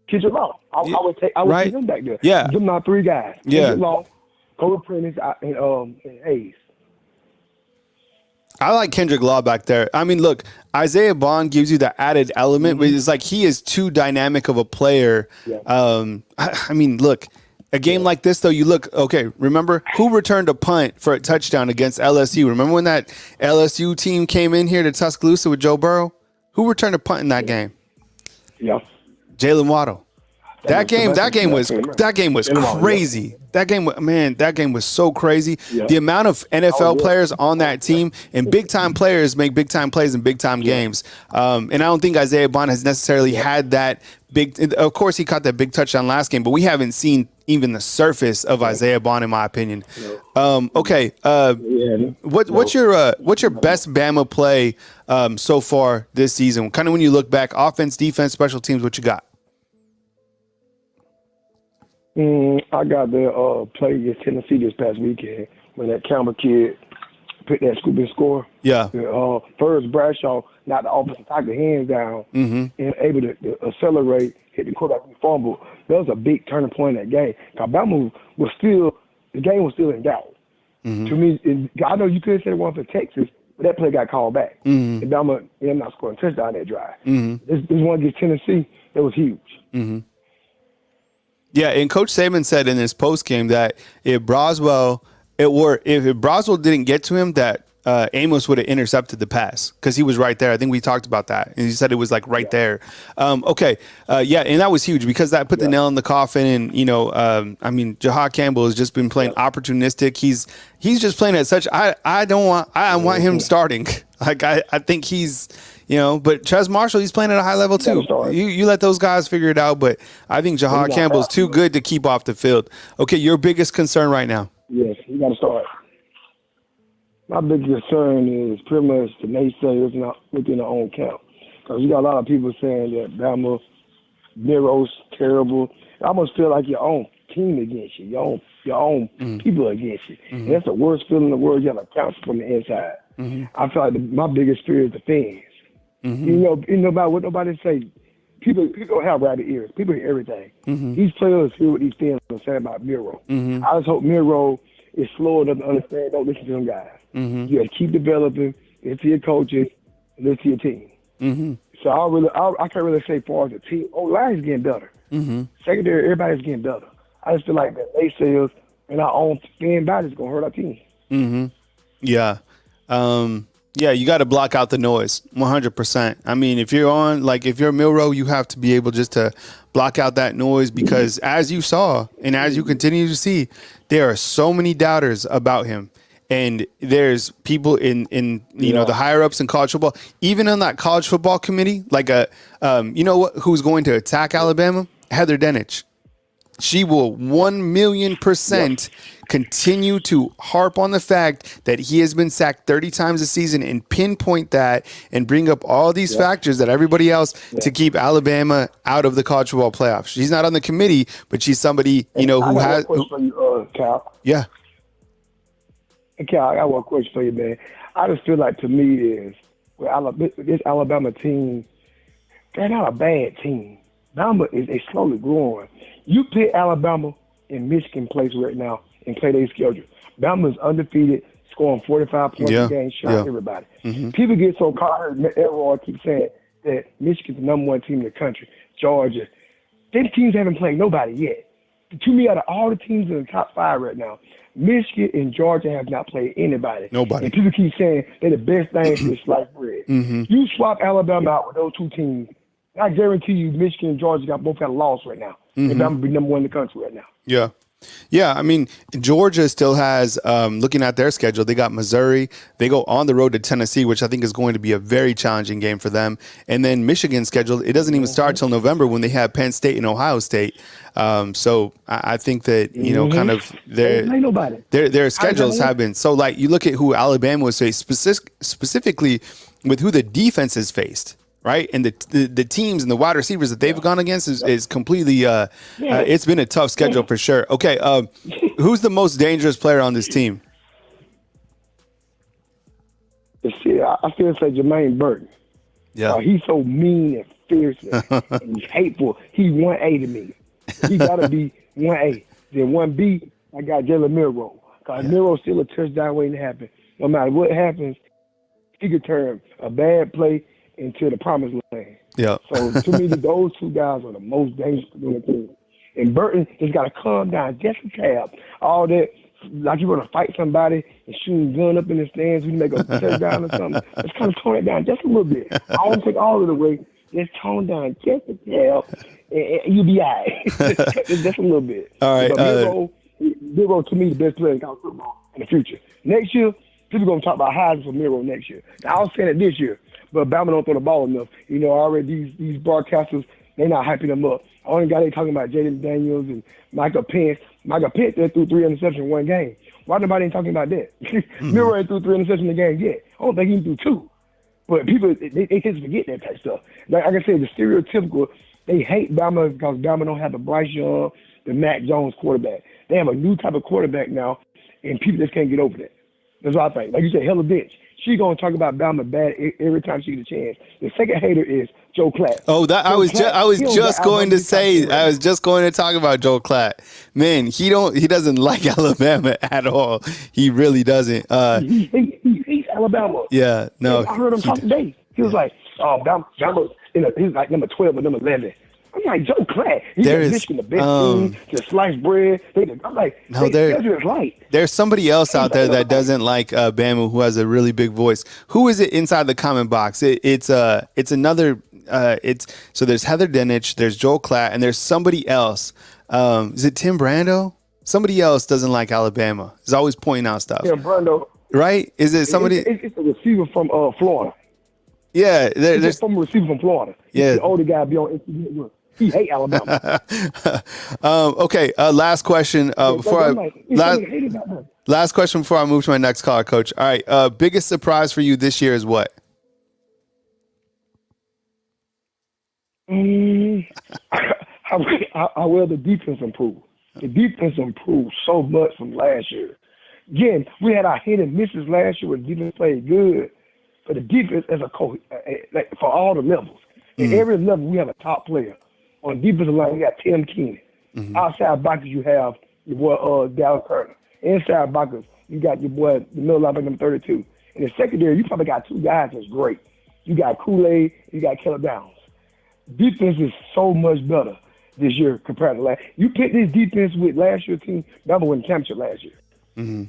Kendrick Law. I would take him back there. Yeah. Give them our 3 guys. Yeah. Kendrick Law, Kobe Prince, and Hayes. I like Kendrick Law back there. I mean, look, Isaiah Bond gives you that added element, but it's like he is too dynamic of a player. Yeah. I mean, look. A game like this, though, you look, okay, remember who returned a punt for a touchdown against LSU? Remember when that LSU team came in here to Tuscaloosa with Joe Burrow? Who returned a punt in that game? Yeah. Jalen Waddle. That game was crazy. That game was so crazy. Yeah. The amount of NFL players on that team and big time players make big time plays in big time games. And I don't think Isaiah Bond has necessarily had that big. Of course, he caught that big touchdown last game, but we haven't seen even the surface of Isaiah Bond, in my opinion. Okay. What's your best Bama play so far this season? Kind of when you look back, offense, defense, special teams. What you got? I got the play against Tennessee this past weekend when that Campbell kid put that scoop and score. Yeah. First Bradshaw knocked the offensive tackle hands down and able to accelerate, hit the quarterback and fumble. That was a big turning point in that game. Bama was still, the game was still in doubt. To me, I know you could say one for Texas, but that play got called back. And Bama ended up scoring a touchdown that drive. This one against Tennessee, that was huge. Yeah, and Coach Saban said in his post game that if Broswell didn't get to him, that Amos would have intercepted the pass because he was right there. I think we talked about that, and he said it was like right there. And that was huge because that put the nail in the coffin. And Jahad Campbell has just been playing opportunistic. He's just playing at such. I want him starting. Like I think he's. But Trez Marshall, he's playing at a high level too. You let those guys figure it out, but I think Jahad Campbell's too good to keep off the field. Okay, your biggest concern right now? Yes, you got to start. My biggest concern is pretty much the naysayers within their own camp. Because you got a lot of people saying that Bama, Milroe's terrible. I almost feel like your own team against you, your own people against you. And that's the worst feeling in the world. You have to count from the inside. I feel like my biggest fear is the fans. About what nobody say, people have rabbit ears. People hear everything. These players hear what these fans are saying about Milroe. I just hope Milroe is slow enough to understand. Don't listen to them guys. You got to keep developing. Listen to your coaches. Listen to your team. So I can't really say far as the team. Line's getting better. Secondary, everybody's getting better. I just feel like that naysayers and our own fan bodies going to hurt our team. Yeah. Yeah, you got to block out the noise 100%. I mean, if you're Milroe, you have to be able just to block out that noise because as you saw and as you continue to see, there are so many doubters about him. And there's people in the higher ups in college football, even on that college football committee, like who's going to attack Alabama? Heather Dinich. She will 1,000,000% continue to harp on the fact that he has been sacked 30 times a season and pinpoint that and bring up all these factors that everybody else to keep Alabama out of the college football playoffs. She's not on the committee, but she's somebody, who has. I got one question for you, Cal. Yeah. Hey, Cal, I got one question for you, man. I just feel like, to me, this Alabama team, they're not a bad team. Bama is slowly growing. You put Alabama in Michigan place right now and play their schedule. Bama is undefeated, scoring 45 points a game, shot everybody. Mm-hmm. People get so caught. I heard Elroy keep saying that Michigan's the number one team in the country. Georgia. Them teams haven't played nobody yet. To me, out of all the teams in the top 5 right now, Michigan and Georgia have not played anybody. Nobody. And people keep saying they're the best thing since sliced bread. Mm-hmm. You swap Alabama out with those two teams, I guarantee you Michigan and Georgia both got a loss right now. Mm-hmm. And Alabama be number one in the country right now. Yeah. Yeah, I mean, Georgia still has, looking at their schedule, they got Missouri. They go on the road to Tennessee, which I think is going to be a very challenging game for them. And then Michigan's schedule, it doesn't even start till November when they have Penn State and Ohio State. So I think that, kind of their schedules have been. So, like, you look at who Alabama was faced, specifically with who the defense has faced. Right, and the teams and the wide receivers that they've gone against is completely. It's been a tough schedule for sure. Okay, who's the most dangerous player on this team? I feel say Jermaine Burton. Yeah, he's so mean and fierce and he's hateful. He's 1A to me. He gotta be 1A. Then 1B, I got Jalen Milroe. Cause Milroe's still a touchdown waiting to happen. No matter what happens, he could turn a bad play into the promised land. Yeah. So to me, those two guys are the most dangerous on the team. And Burton has got to calm down just a tad. All that, like you want to fight somebody and shooting a gun up in the stands, we make a touchdown or something. Let's kind of tone it down just a little bit. I won't take all of it away. Just tone down just a tad, and you'll be all right. Just a little bit. All right. Milroe, to me, the best player in college football in the future. Next year, people are going to talk about Heisman for Milroe next year. Now, I was saying it this year. But Bama don't throw the ball enough. Already these broadcasters, they're not hyping them up. The only guy they talking about Jaden Daniels and Micah Pence. Micah Pence, they threw 3 interceptions in one game. Why nobody ain't talking about that? Milroe ain't threw 3 interceptions in the game yet. I don't think he threw 2. But people, they just forget that type of stuff. Like I said, the stereotypical, they hate Bama because Bama don't have the Bryce Young, the Mac Jones quarterback. They have a new type of quarterback now, and people just can't get over that. That's what I think. Like you said, hella bitch. She gonna talk about Bama bad every time she gets a chance. The second hater is Joe Klatt. Oh, I was just going to say. I was just going to talk about Joe Klatt. Man, he doesn't like Alabama at all. He really doesn't. He's Alabama. Yeah, no. I heard him talk today. He was like, "Oh, Bama, he's like number 12 or number 11." I'm like, Joe Klatt. He's Michigan, the best team, the sliced bread. I'm like, no, there's somebody else out there that doesn't like Bama who has a really big voice. Who is it inside the comment box? It's another. So there's Heather Dinich, there's Joel Klatt, and there's somebody else. Is it Tim Brando? Somebody else doesn't like Alabama. He's always pointing out stuff. Tim Brando, right? Is it somebody? It's a receiver from Florida. Yeah, there's from a receiver from Florida. Yeah, the older guy be on Instagram. He hate Alabama. Okay. Last question last question before I move to my next call, Coach. All right. Biggest surprise for you this year is what? How well the defense improved. The defense improved so much from last year. Again, we had our hit and misses last year where the defense played good, but the defense as a coach, like for all the levels, at every level we have a top player. On defensive line, you got Tim Keenan. Mm-hmm. Outside backers, you have your boy Dallas Turner. Inside backers, you got your boy, the middle linebacker, number 32. In the secondary, you probably got 2 guys that's great. You got Kool-Aid, you got Caleb Downs. Defense is so much better this year compared to last. You pick this defense with last year's team, Bama won the championship last year. Mm-hmm.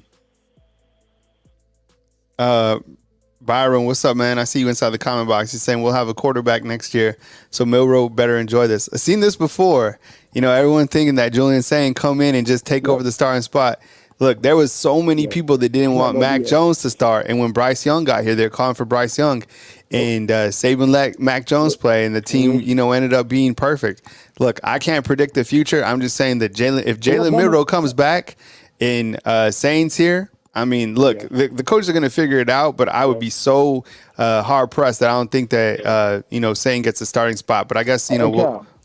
Byron, what's up, man? I see you inside the comment box. You're saying we'll have a quarterback next year, so Milroe better enjoy this. I've seen this before. Everyone thinking that Julian saying come in and just take over the starting spot. Look, there was so many people that didn't want Mac Jones to start, and when Bryce Young got here, they're calling for Bryce Young, and Saban let Mac Jones play, and the team, ended up being perfect. Look, I can't predict the future. I'm just saying that if Jalen Milroe comes back in Saints here, I mean, look, the coaches are going to figure it out, but I would be so hard pressed that I don't think that Saint gets a starting spot. But I guess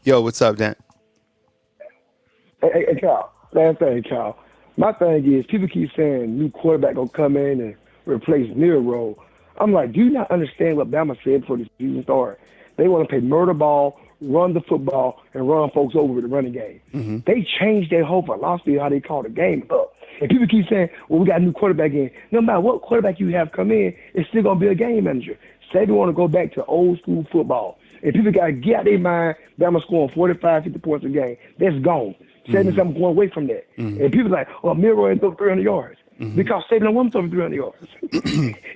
what's up, Dan? Hey, Kyle. Last thing, Kyle. My thing is, people keep saying new quarterback gonna come in and replace Milroe. I'm like, do you not understand what Bama said before the season started? They want to play murder ball, run the football, and run folks over with the running game. Mm-hmm. They changed their whole philosophy of how they call the game up. And people keep saying, well, we got a new quarterback in. No matter what quarterback you have come in, it's still going to be a game manager. Say we want to go back to old school football. And people got to get out their mind, Bama scoring 45, 50 points a game. That's gone. Saban something going away from that. Mm-hmm. And people like, oh, Milroe ain't throw 300 yards. Mm-hmm. Because Saban don't want him to throw 300 yards.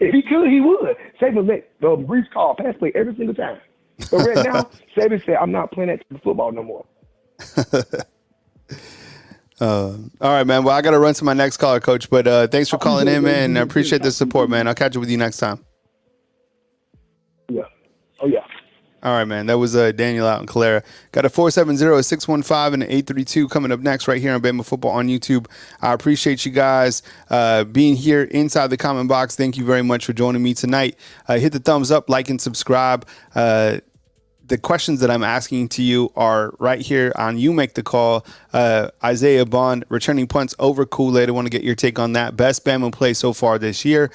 If he could, he would. Saban let the brief call, pass play every single time. But right now, Saban said, I'm not playing that type of football no more. All right, man. Well, I got to run to my next caller, Coach. But thanks for calling in, man. I appreciate the support, man. I'll catch up with you next time. Yeah. Oh, yeah. All right, man. That was Daniel out in Calera. Got a 470-615 and an 832 coming up next right here on Bama Football on YouTube. I appreciate you guys being here inside the comment box. Thank you very much for joining me tonight. Hit the thumbs up, like, and subscribe. The questions that I'm asking to you are right here on You Make the Call. Isaiah Bond returning punts over Kool-Aid. I want to get your take on that. Best Bama play so far this year.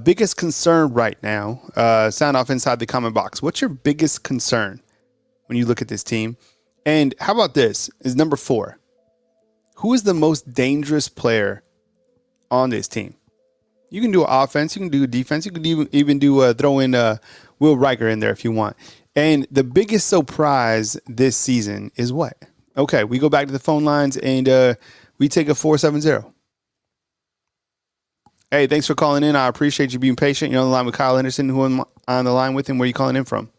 Biggest concern right now. Sound off inside the comment box. What's your biggest concern when you look at this team? And how about this? Is number 4. Who is the most dangerous player on this team? You can do offense. You can do defense. You can even do throw in Will Riker in there if you want. And the biggest surprise this season is what? Okay, we go back to the phone lines and we take a 470. Hey, thanks for calling in. I appreciate you being patient. You're on the line with Kyle Henderson, who I'm on the line with him. Where are you calling in from?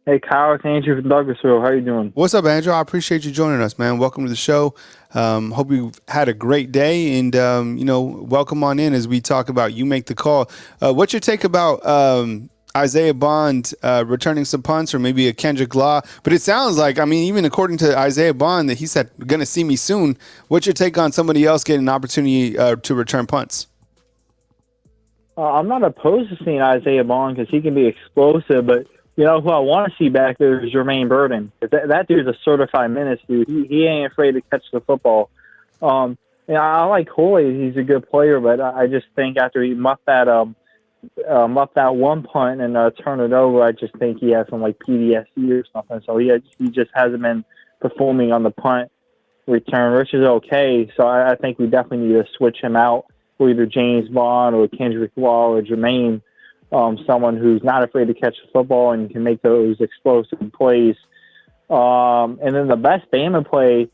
Hey, Kyle, it's Andrew from Douglasville. How you doing? What's up, Andrew? I appreciate you joining us, man. Welcome to the show. Hope you've had a great day, and welcome on in as we talk about You Make the Call. What's your take about Isaiah Bond returning some punts, or maybe a Kendrick Law? But it sounds like, even according to Isaiah Bond, that he said, going to see me soon. What's your take on somebody else getting an opportunity to return punts? I'm not opposed to seeing Isaiah Bond because he can be explosive, but who I want to see back there is Jermaine Burton. That dude's a certified menace, dude. He ain't afraid to catch the football. I like Kool-Aid. He's a good player, but I just think after he muffed that one punt and turn it over, I just think he has some PTSD or something. So he just hasn't been performing on the punt return, which is okay. So I think we definitely need to switch him out for either James Bond or Kendrick Law or Jermaine, someone who's not afraid to catch the football and can make those explosive plays. And then the best Bama play,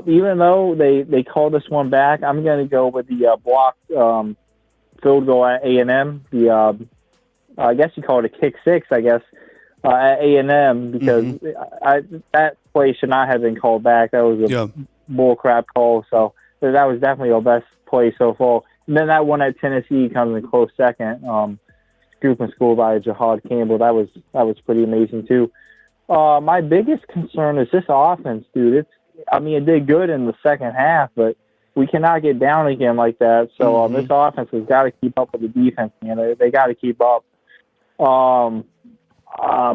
even though they called this one back, I'm going to go with the blocked field goal at A&M. I guess you call it a kick six, at A&M, because that play should not have been called back. That was a bull crap call. So that was definitely our best play so far. And then that one at Tennessee comes in close second. Scoop and school by Jahad Campbell. That was pretty amazing too. My biggest concern is this offense, dude. It did good in the second half, but we cannot get down again like that. So this offense has got to keep up with the defense, man. They got to keep up.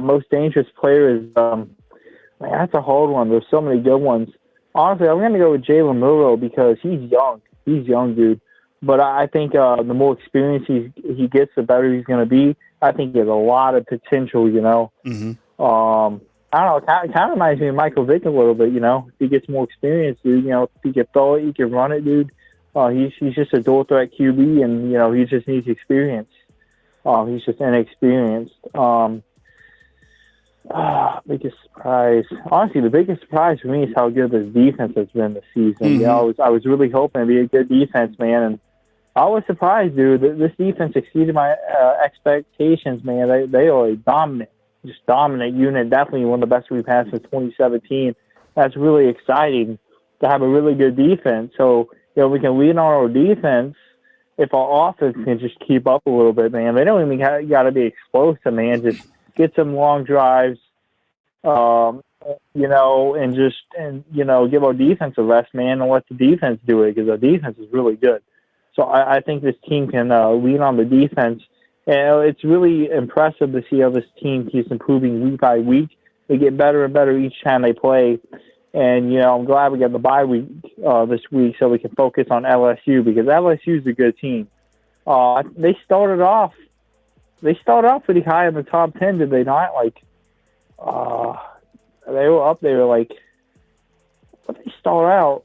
Most dangerous player is, that's a hard one. There's so many good ones. Honestly, I'm going to go with Jalen Milroe because he's young. He's young, dude. But I think the more experience he gets, the better he's going to be. I think he has a lot of potential, I don't know. It kind of reminds me of Michael Vick a little bit, If he gets more experience, dude, if he can throw it, he can run it, dude. He's just a dual threat QB, and, he just needs experience. He's just inexperienced. Biggest surprise. Honestly, the biggest surprise for me is how good this defense has been this season. I was really hoping to be a good defense, man, and I was surprised, dude. This defense exceeded my expectations, man. They are a dominant unit. Definitely one of the best we've had since 2017. That's really exciting to have a really good defense. So, we can lean on our defense if our offense can just keep up a little bit, man. They don't even got to be explosive, man. Just get some long drives, give our defense a rest, man, and let the defense do it because our defense is really good. So I think this team can lean on the defense. And it's really impressive to see how this team keeps improving week by week. They get better and better each time they play. And, I'm glad we got the bye week this week so we can focus on LSU because LSU is a good team. They started off pretty high in the top 10, did they not? They were up there but they start out.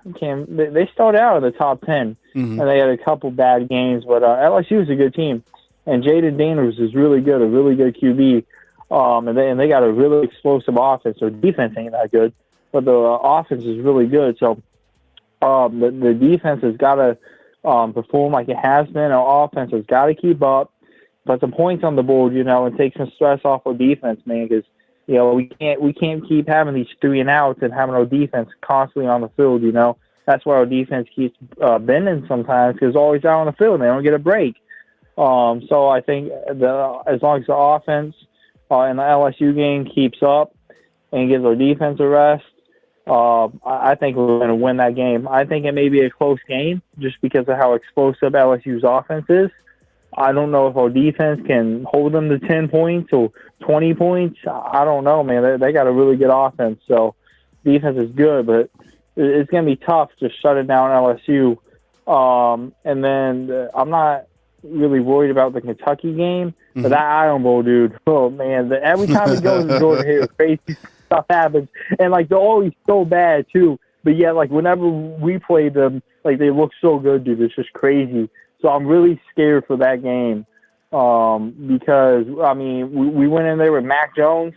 They started out in the top 10, and they had a couple bad games, but LSU is a good team. And Jaden Daniels is really good, a really good QB. And they got a really explosive offense. Their defense ain't that good, but the offense is really good. So the defense has got to perform like it has been. Our offense has got to keep up, put some points on the board, and take some stress off our defense, man, because we can't keep having these 3 and outs and having our defense constantly on the field. That's why our defense keeps bending sometimes because always out on the field. They don't get a break. So I think as long as the offense in the LSU game keeps up and gives our defense a rest, I think we're going to win that game. I think it may be a close game just because of how explosive LSU's offense is. I don't know if our defense can hold them to 10 points or 20 points. I don't know, man. They got a really good offense, so defense is good, but it's going to be tough to shut it down LSU. And then I'm not really worried about the Kentucky game, but that Iron Bowl, dude, oh, man. Every time it goes to Georgia here, crazy stuff happens. And, they're always so bad, too. But, yeah, whenever we play them, they look so good, dude. It's just crazy. So I'm really scared for that game because, we went in there with Mac Jones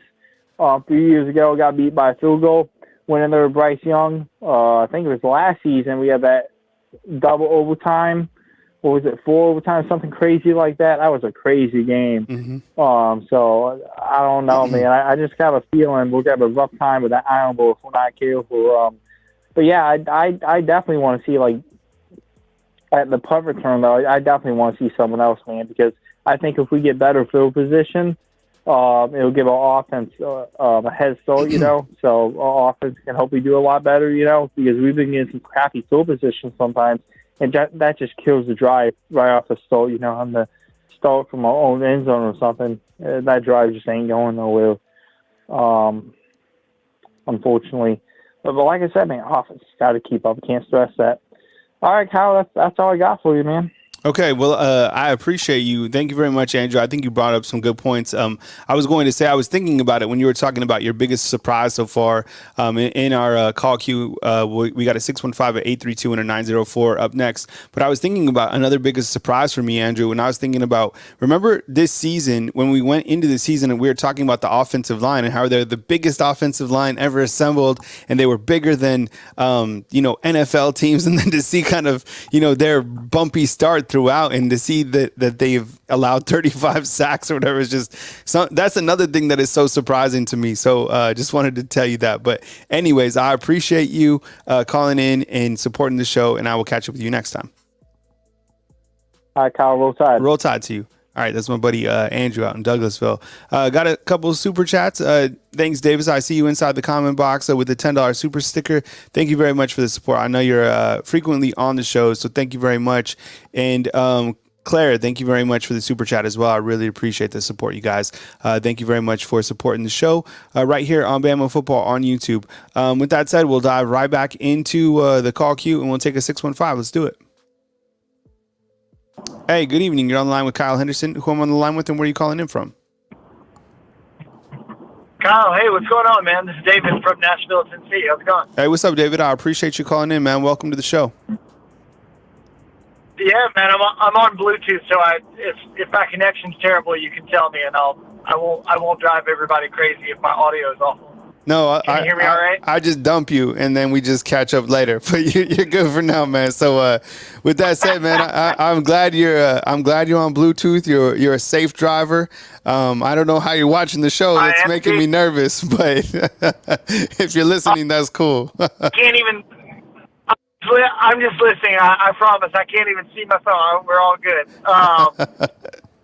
3 years ago, got beat by a field goal. Went in there with Bryce Young. I think it was last season. We had that double overtime. What was it, 4 overtime, something crazy like that? That was a crazy game. So I don't know, man. I just got a feeling we're going to have a rough time with that Iron Bowl if we're not careful. But, yeah, I definitely want to see, at the punt return, though, I definitely want to see someone else, man, because I think if we get better field position, it'll give our offense a head start, so our offense can hopefully do a lot better, because we've been getting some crappy field position sometimes, and that just kills the drive right off the start, on the start from our own end zone or something. That drive just ain't going nowhere, unfortunately. But like I said, man, offense got to keep up. Can't stress that. All right, Kyle, that's all I got for you, man. Okay, well, I appreciate you. Thank you very much, Andrew. I think you brought up some good points. I was going to say, I was thinking about it when you were talking about your biggest surprise so far in our call queue. We got a 615-832 and a 904 up next. But I was thinking about another biggest surprise for me, Andrew, and I was thinking about, remember this season when we went into the season and we were talking about the offensive line and how they're the biggest offensive line ever assembled and they were bigger than, NFL teams. And then to see kind of, their bumpy start throughout and to see that they've allowed 35 sacks or whatever is just that's another thing that is so surprising to me. So just wanted to tell you that. But anyways, I appreciate you calling in and supporting the show, and I will catch up with you next time. All right, Kyle, roll tide. Roll tide to you. All right, that's my buddy Andrew out in Douglasville. Got a couple of super chats. Thanks, Davis. I see you inside the comment box with the $10 super sticker. Thank you very much for the support. I know you're frequently on the show, so thank you very much. And Claire, thank you very much for the super chat as well. I really appreciate the support, you guys. Thank you very much for supporting the show right here on Bama Football on YouTube. With that said, we'll dive right back into the call queue, and we'll take a 615. Let's do it. Hey, good evening. You're on the line with Kyle Henderson. Who I'm on the line with, and where are you calling in from? Kyle, hey, what's going on, man? This is David from Nashville, Tennessee. How's it going? Hey, what's up, David? I appreciate you calling in, man. Welcome to the show. Yeah, man, I'm on Bluetooth, so if my connection's terrible, you can tell me, and I won't drive everybody crazy if my audio is awful. No, Can you hear me all right? I just dump you, and then we just catch up later. But you're good for now, man. So with that said, man, I'm glad you're on Bluetooth. You're a safe driver. I don't know how you're watching the show. It's making me nervous, but if you're listening, that's cool. Can't even. I'm just listening. I promise. I can't even see my phone. We're all good.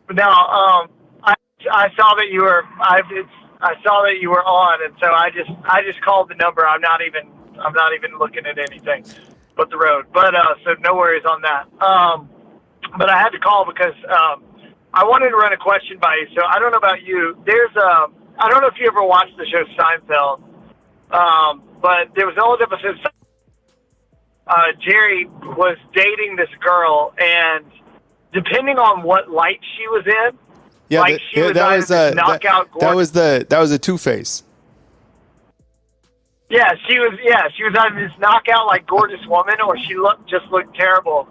But now, I saw that you were. I saw that you were on, and so I just called the number. I'm not even looking at anything but the road. But so no worries on that. But I had to call because I wanted to run a question by you. So I don't know about you. I don't know if you ever watched the show Seinfeld, but there was an old episode. Jerry was dating this girl, and depending on what light she was in, that was a Two-Face. Yeah, she was either this knockout like gorgeous woman, or she looked terrible,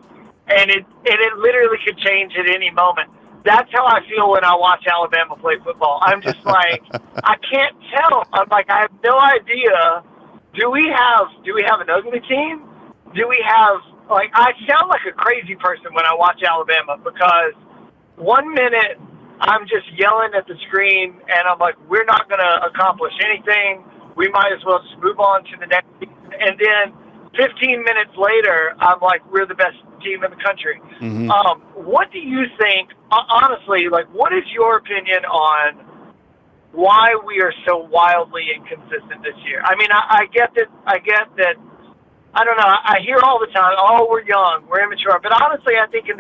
and it literally could change at any moment. That's how I feel when I watch Alabama play football. I'm just like, I can't tell. I'm like, I have no idea. Do we have an ugly team? Do we have, like, I sound like a crazy person when I watch Alabama, because 1 minute I'm just yelling at the screen and I'm like, we're not going to accomplish anything. We might as well just move on to the next season. And then 15 minutes later, I'm like, we're the best team in the country. Mm-hmm. What do you think, honestly, like, what is your opinion on why we are so wildly inconsistent this year? I mean, I get that, I don't know, I hear all the time, oh, we're young, we're immature. But honestly, I think in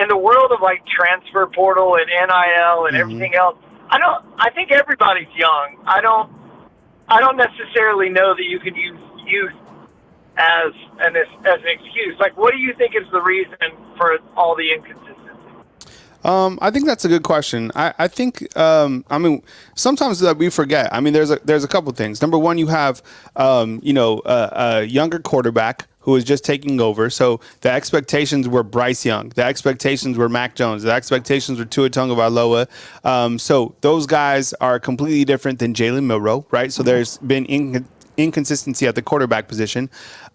the world of, like, transfer portal and NIL and everything else, I think everybody's young. I don't necessarily know that you can use youth as an excuse. Like, what do you think is the reason for all the inconsistency? I think that's a good question. I think, sometimes we forget. I mean, there's a couple things. Number one, you have, a younger quarterback who is just taking over. So the expectations were Bryce Young. The expectations were Mac Jones. The expectations were Tua Tagovailoa. So those guys are completely different than Jalen Milroe, right? So there's been inconsistency at the quarterback position.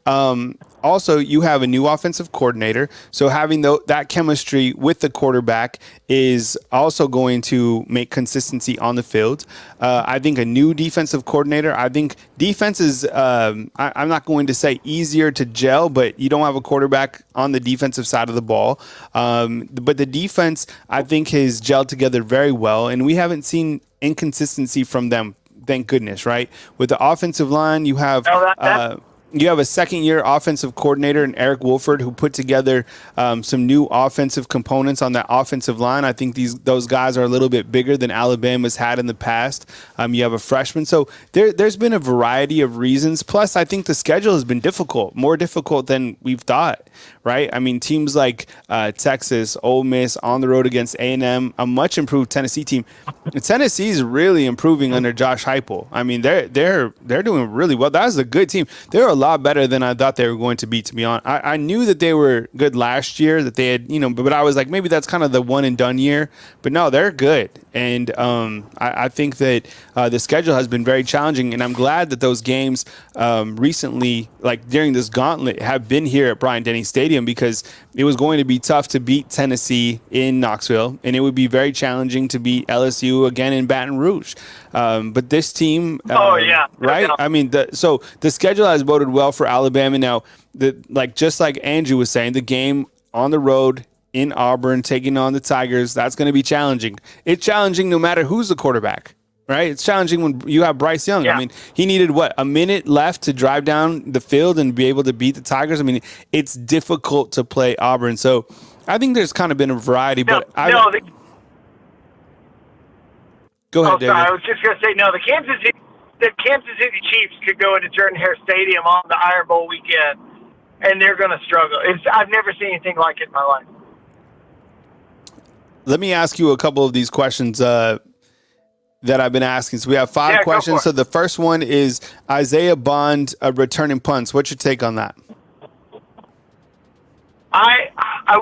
Also, you have a new offensive coordinator, so having that chemistry with the quarterback is also going to make consistency on the field. I think a new defensive coordinator, I think defense is, I'm not going to say easier to gel, but you don't have a quarterback on the defensive side of the ball. But the defense, I think, has gelled together very well, and we haven't seen inconsistency from them. Thank goodness, right? With the offensive line, you have a second-year offensive coordinator in Eric Wolford who put together some new offensive components on that offensive line. I think those guys are a little bit bigger than Alabama's had in the past. You have a freshman. So there's been a variety of reasons. Plus, I think the schedule has been more difficult than we've thought, right? I mean, teams like Texas, Ole Miss, on the road against A&M, a much improved Tennessee team. Tennessee is really improving under Josh Heupel. I mean, they're doing really well. That was a good team. They're a lot better than I thought they were going to be honest. I knew that they were good last year, that they had, but I was like, maybe that's kind of the one and done year. But no, they're good. And I think that the schedule has been very challenging, and I'm glad that those games recently, like during this gauntlet, have been here at Bryant-Denny Stadium, because it was going to be tough to beat Tennessee in Knoxville, and it would be very challenging to beat LSU again in Baton Rouge. But this team, right? I mean, so the schedule has boded well for Alabama. Now, just like Andrew was saying, the game on the road in Auburn, taking on the Tigers, that's going to be challenging. It's challenging no matter who's the quarterback, right? It's challenging when you have Bryce Young. Yeah. I mean, he needed, a minute left to drive down the field and be able to beat the Tigers. I mean, it's difficult to play Auburn. So I think there's kind of been a variety. Go ahead, David. I was just going to say, no, the Kansas City Chiefs could go into Jordan-Hare Stadium on the Iron Bowl weekend, and they're going to struggle. I've never seen anything like it in my life. Let me ask you a couple of these questions that I've been asking. So we have 5 questions. So the first one is Isaiah Bond returning punts. What's your take on that? I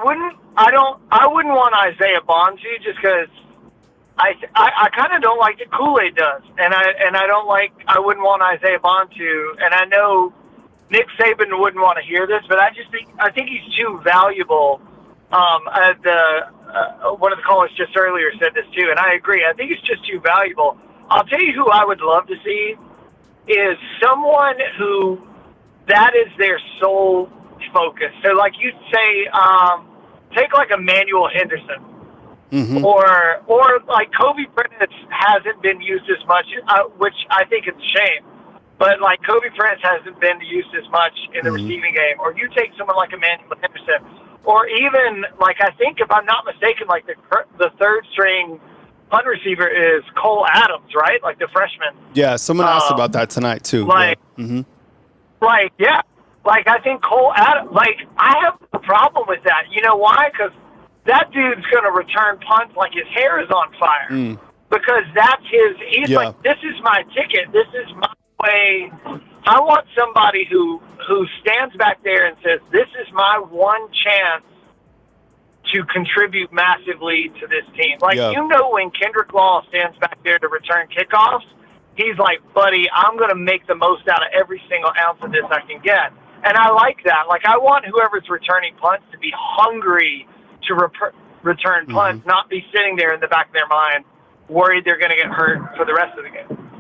wouldn't want Isaiah Bond to, just because I kind of don't like that Kool-Aid does, and I wouldn't want Isaiah Bond to, and I know Nick Saban wouldn't want to hear this, but I think he's too valuable. One of the callers just earlier said this too, and I agree. I think it's just too valuable. I'll tell you who I would love to see is someone who that is their sole focus. So, like you'd say, take like Emmanuel Henderson. or like Kobe Prince hasn't been used as much, which I think is a shame. But like Kobe Prince hasn't been used as much in the receiving game. Or you take someone like Emmanuel Henderson, or even like I think if I'm not mistaken, like the third string punt receiver is Cole Adams, right? Like the freshman. Yeah, someone asked about that tonight too. Like, yeah. Like I think Cole Adams. Like I have a problem with that. You know why? Because that dude's going to return punts like his hair is on fire. Because that's his. He's like, this is my ticket. This is my way. I want somebody who stands back there and says, this is my one chance to contribute massively to this team. Like, you know, when Kendrick Law stands back there to return kickoffs, he's like, buddy, I'm going to make the most out of every single ounce of this I can get. And I like that. Like, I want whoever's returning punts to be hungry to return punts, not be sitting there in the back of their mind worried they're going to get hurt for the rest of the game.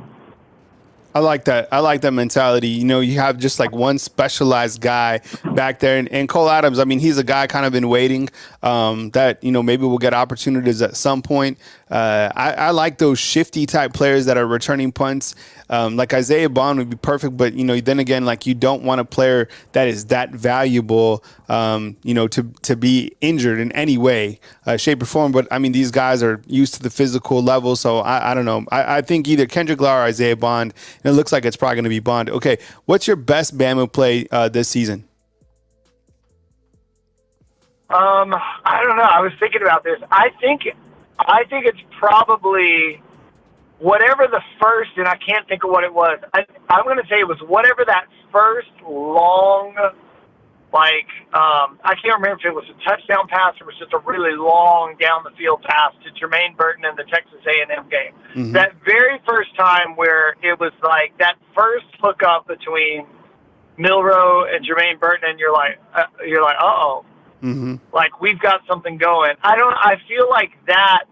I like that. I like that mentality. You know, you have just like one specialized guy back there. And Cole Adams, I mean, he's a guy kind of been waiting that, you know, maybe we'll get opportunities at some point. I like those shifty type players that are returning punts. Like Isaiah Bond would be perfect. But, you know, then again, like you don't want a player that is that valuable, you know, to be injured in any way, shape or form. But, I mean, these guys are used to the physical level. So I don't know. I think either Kendrick Law or Isaiah Bond. And it looks like it's probably going to be Bond. Okay, what's your best Bama play this season? I don't know. I was thinking about this. I think it's probably whatever the first, and I can't think of what it was. I'm going to say it was whatever that first long, like, I can't remember if it was a touchdown pass or it was just a really long down the field pass to Jermaine Burton in the Texas A&M game. That very first time where it was like that first hookup between Milroe and Jermaine Burton, and you're like, uh-oh. Like, we've got something going. I feel like that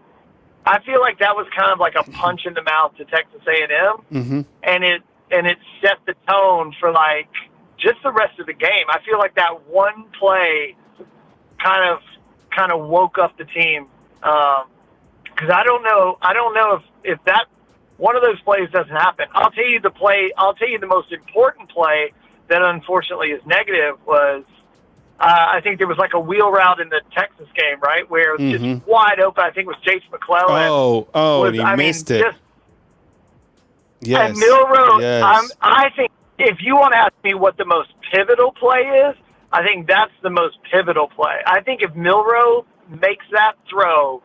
was kind of like a punch in the mouth to Texas A&M, and it set the tone for like just the rest of the game. I feel like that one play kind of woke up the team, because I don't know if that one of those plays doesn't happen. I'll tell you the most important play that unfortunately is negative was. I think there was like a wheel route in the Texas game, right, where it was just wide open. I think it was Jace McClellan. And he missed it. And Milroe, I think if you want to ask me what the most pivotal play is, I think that's the most pivotal play. I think if Milroe makes that throw,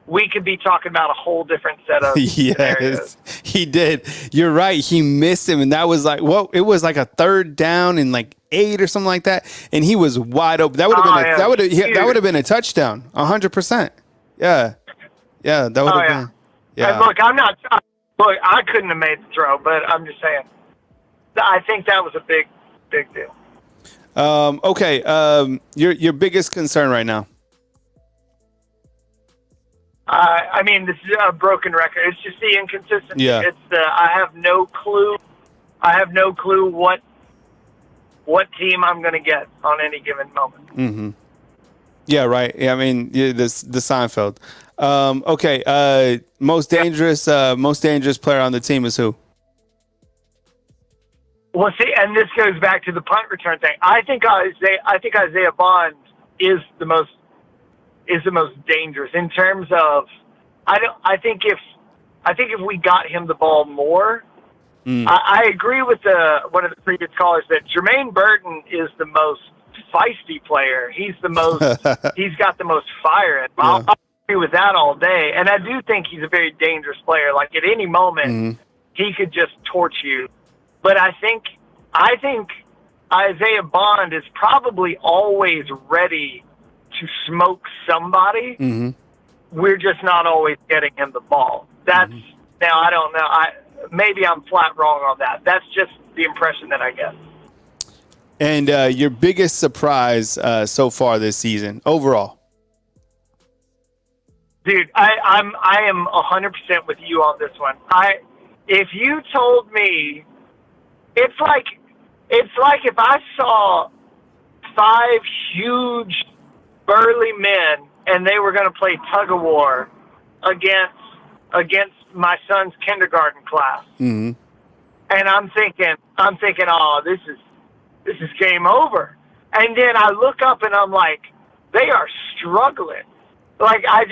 we could be talking about a whole different set of scenarios. He did. You're right. He missed him, and that was like, it was like a third down and like 8 or something like that, and he was wide open. That would have been that would have been a touchdown, 100%. Yeah, that would have been. Yeah. And look, I couldn't have made the throw, but I'm just saying. I think that was a big deal. Okay. Your biggest concern right now. I mean, this is a broken record. It's just the inconsistency. Yeah. It's I have no clue. What team I'm going to get on any given moment. Yeah, right. Yeah, I mean, the Seinfeld. Okay. Most dangerous player on the team is who? Well, see, and this goes back to the punt return thing. I think Isaiah Bond is the most dangerous in terms of. I think if we got him the ball more. I agree with one of the previous callers that Jermaine Burton is the most feisty player. He's got the most fire in him. I'll agree with that all day. And I do think he's a very dangerous player. Like at any moment, he could just torch you. But I think Isaiah Bond is probably always ready to smoke somebody. We're just not always getting him the ball. Now I don't know. Maybe I'm flat wrong on that. That's just the impression that I get. And your biggest surprise so far this season, overall? Dude, I am 100% with you on this one. If you told me, it's like if I saw 5 huge burly men and they were going to play tug of war against my son's kindergarten class. Mm-hmm. And I'm thinking, oh, this is game over. And then I look up and I'm like, they are struggling. Like, I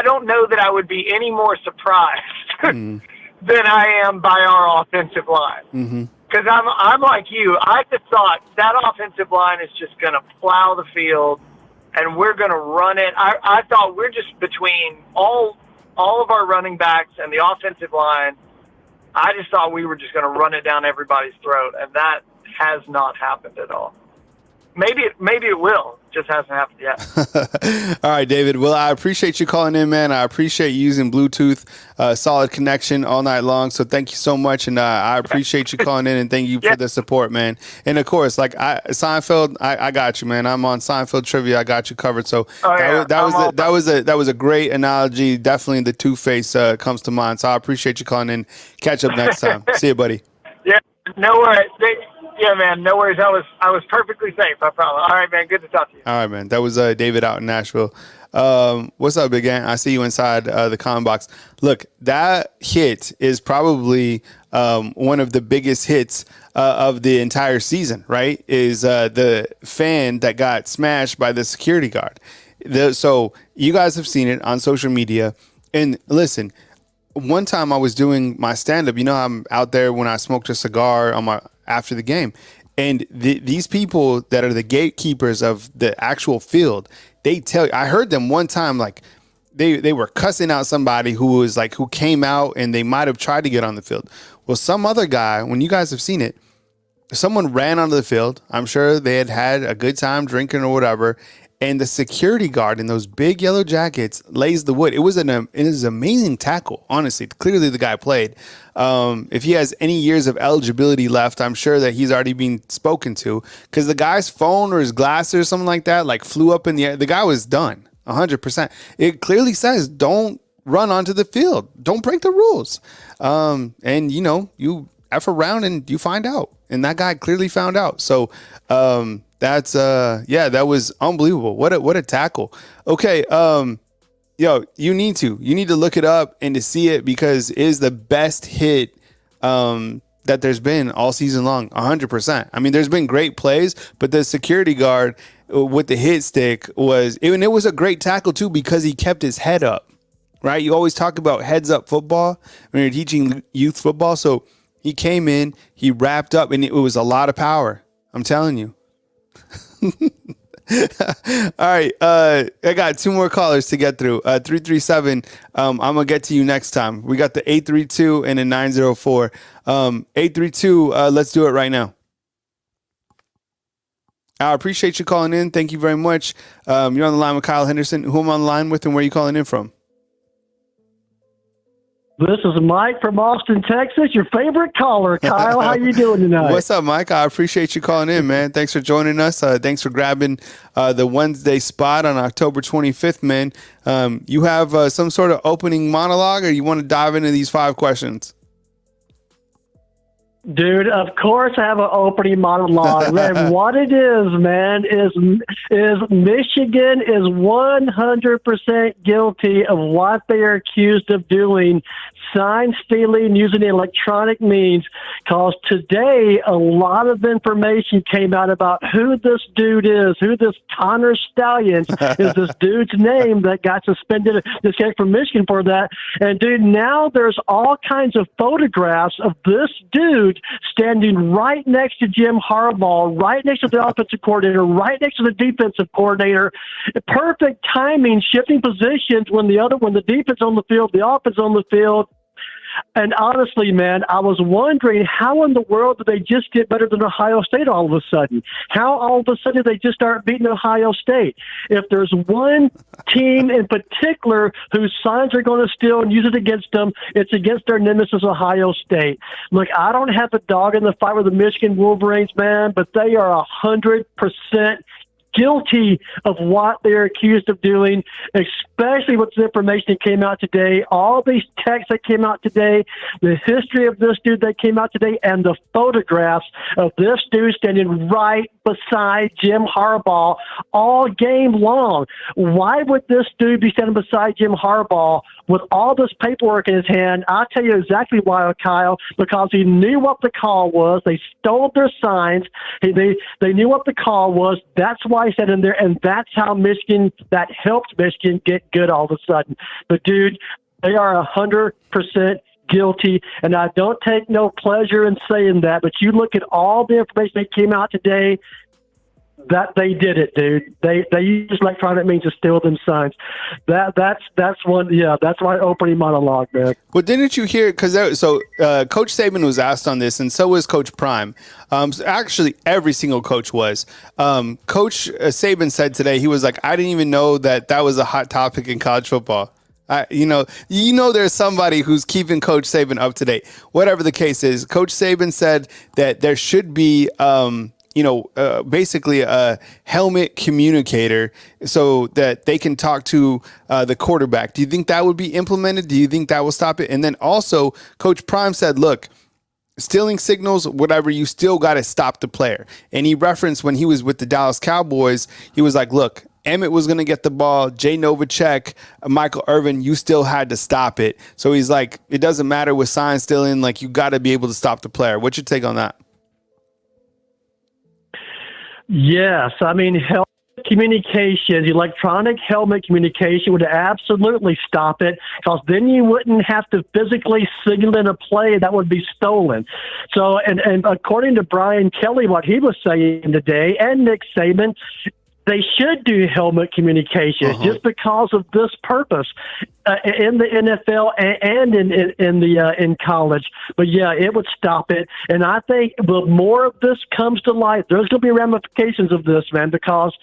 don't know that I would be any more surprised than I am by our offensive line. Because I'm like you. I just thought that offensive line is just going to plow the field, and we're going to run it. I thought we're just between all of our running backs and the offensive line. I just thought we were just going to run it down everybody's throat, and that has not happened at all. Maybe it will. Just hasn't happened yet. All right, David. Well, I appreciate you calling in, man. I appreciate you using Bluetooth, solid connection all night long. So thank you so much, and I appreciate you calling in, and thank you for the support, man. And of course, like Seinfeld, I got you, man. I'm on Seinfeld trivia. I got you covered. So that was a great analogy. Definitely the Two-Face comes to mind. So I appreciate you calling in. Catch up next time. See you, buddy. Yeah, no worries. Yeah, man, no worries. I was perfectly safe, I promise. All right, man, good to talk to you. All right, man. That was David out in Nashville. What's up, Big Ant? I see you inside the comment box. Look, that hit is probably one of the biggest hits of the entire season, right? Is the fan that got smashed by the security guard. So you guys have seen it on social media. And listen, one time I was doing my stand-up. You know, I'm out there when I smoked a cigar after the game. And these people that are the gatekeepers of the actual field, I heard them one time, like they were cussing out somebody who came out and they might have tried to get on the field. Well, some other guy, when you guys have seen it, someone ran onto the field. I'm sure they had a good time drinking or whatever. And the security guard in those big yellow jackets lays the wood. It was an amazing tackle, honestly. Clearly the guy played. If he has any years of eligibility left, I'm sure that he's already been spoken to, because the guy's phone or his glasses or something like that, like, flew up in the air. The guy was done 100%. It clearly says, don't run onto the field. Don't break the rules. And, you F around and you find out. And that guy clearly found out. So, that was unbelievable. What a tackle. Okay. You need to look it up and to see it, because it is the best hit, that there's been all season long. 100%. I mean, there's been great plays, but the security guard with the hit stick it was a great tackle too, because he kept his head up, right? You always talk about heads up football when you're teaching youth football. So he came in, he wrapped up, and it was a lot of power. I'm telling you. All right. I got two more callers to get through. 337. I'm going to get to you next time. We got the 832 and a 904. 832. Let's do it right now. I appreciate you calling in. Thank you very much. You're on the line with Kyle Henderson. Who am I on the line with, and where are you calling in from? This is Mike from Austin, Texas. Your favorite caller, Kyle. How you doing tonight? What's up, Mike? I appreciate you calling in, man. Thanks for joining us. Thanks for grabbing the Wednesday spot on October 25th, man. You have some sort of opening monologue, or you want to dive into these 5 questions? Dude, of course I have an opening monologue. And what it is, man, is Michigan is 100% guilty of what they are accused of doing, sign stealing using electronic means, because today a lot of information came out about who this dude is, who this Connor Stallions is, this dude's name that got suspended, this guy from Michigan for that. And, dude, now there's all kinds of photographs of this dude standing right next to Jim Harbaugh, right next to the offensive coordinator, right next to the defensive coordinator. Perfect timing, shifting positions when the defense on the field, the offense on the field. And honestly, man, I was wondering, how in the world did they just get better than Ohio State all of a sudden? How all of a sudden did they just start beating Ohio State? If there's one team in particular whose signs are going to steal and use it against them, it's against their nemesis, Ohio State. Look, I don't have a dog in the fight with the Michigan Wolverines, man, but they are 100% guilty of what they're accused of doing, especially with the information that came out today, all these texts that came out today, the history of this dude that came out today, and the photographs of this dude standing right beside Jim Harbaugh all game long. Why would this dude be standing beside Jim Harbaugh with all this paperwork in his hand? I'll tell you exactly why, Kyle, because he knew what the call was. They stole their signs. They knew what the call was. That's why he said in there, and that's how Michigan, that helped Michigan get good all of a sudden. But, dude, they are 100% guilty, and I don't take no pleasure in saying that, but you look at all the information that came out today, that they did it, dude. They use electronic means to steal them signs. That's one. Yeah, that's my opening monologue, man. Well, didn't you hear? Because Coach Saban was asked on this, and so was Coach Prime. So actually, every single coach was. Coach Saban said today, he was like, "I didn't even know that was a hot topic in college football." You know, there's somebody who's keeping Coach Saban up to date. Whatever the case is, Coach Saban said that there should be, basically a helmet communicator so that they can talk to the quarterback. Do you think that would be implemented? Do you think that will stop it? And then also, Coach Prime said, look, stealing signals, whatever, you still got to stop the player. And he referenced when he was with the Dallas Cowboys, he was like, look, Emmett was going to get the ball, Jay Novacek, Michael Irvin, you still had to stop it. So he's like, it doesn't matter with sign stealing, like you got to be able to stop the player. What's your take on that? Yes, I mean, helmet communication, electronic helmet communication would absolutely stop it, because then you wouldn't have to physically signal in a play that would be stolen. So, and according to Brian Kelly, what he was saying today, and Nick Saban, they should do helmet communication just because of this purpose in the NFL and in college. But yeah, it would stop it. And I think the more of this comes to light, there's going to be ramifications of this, man, because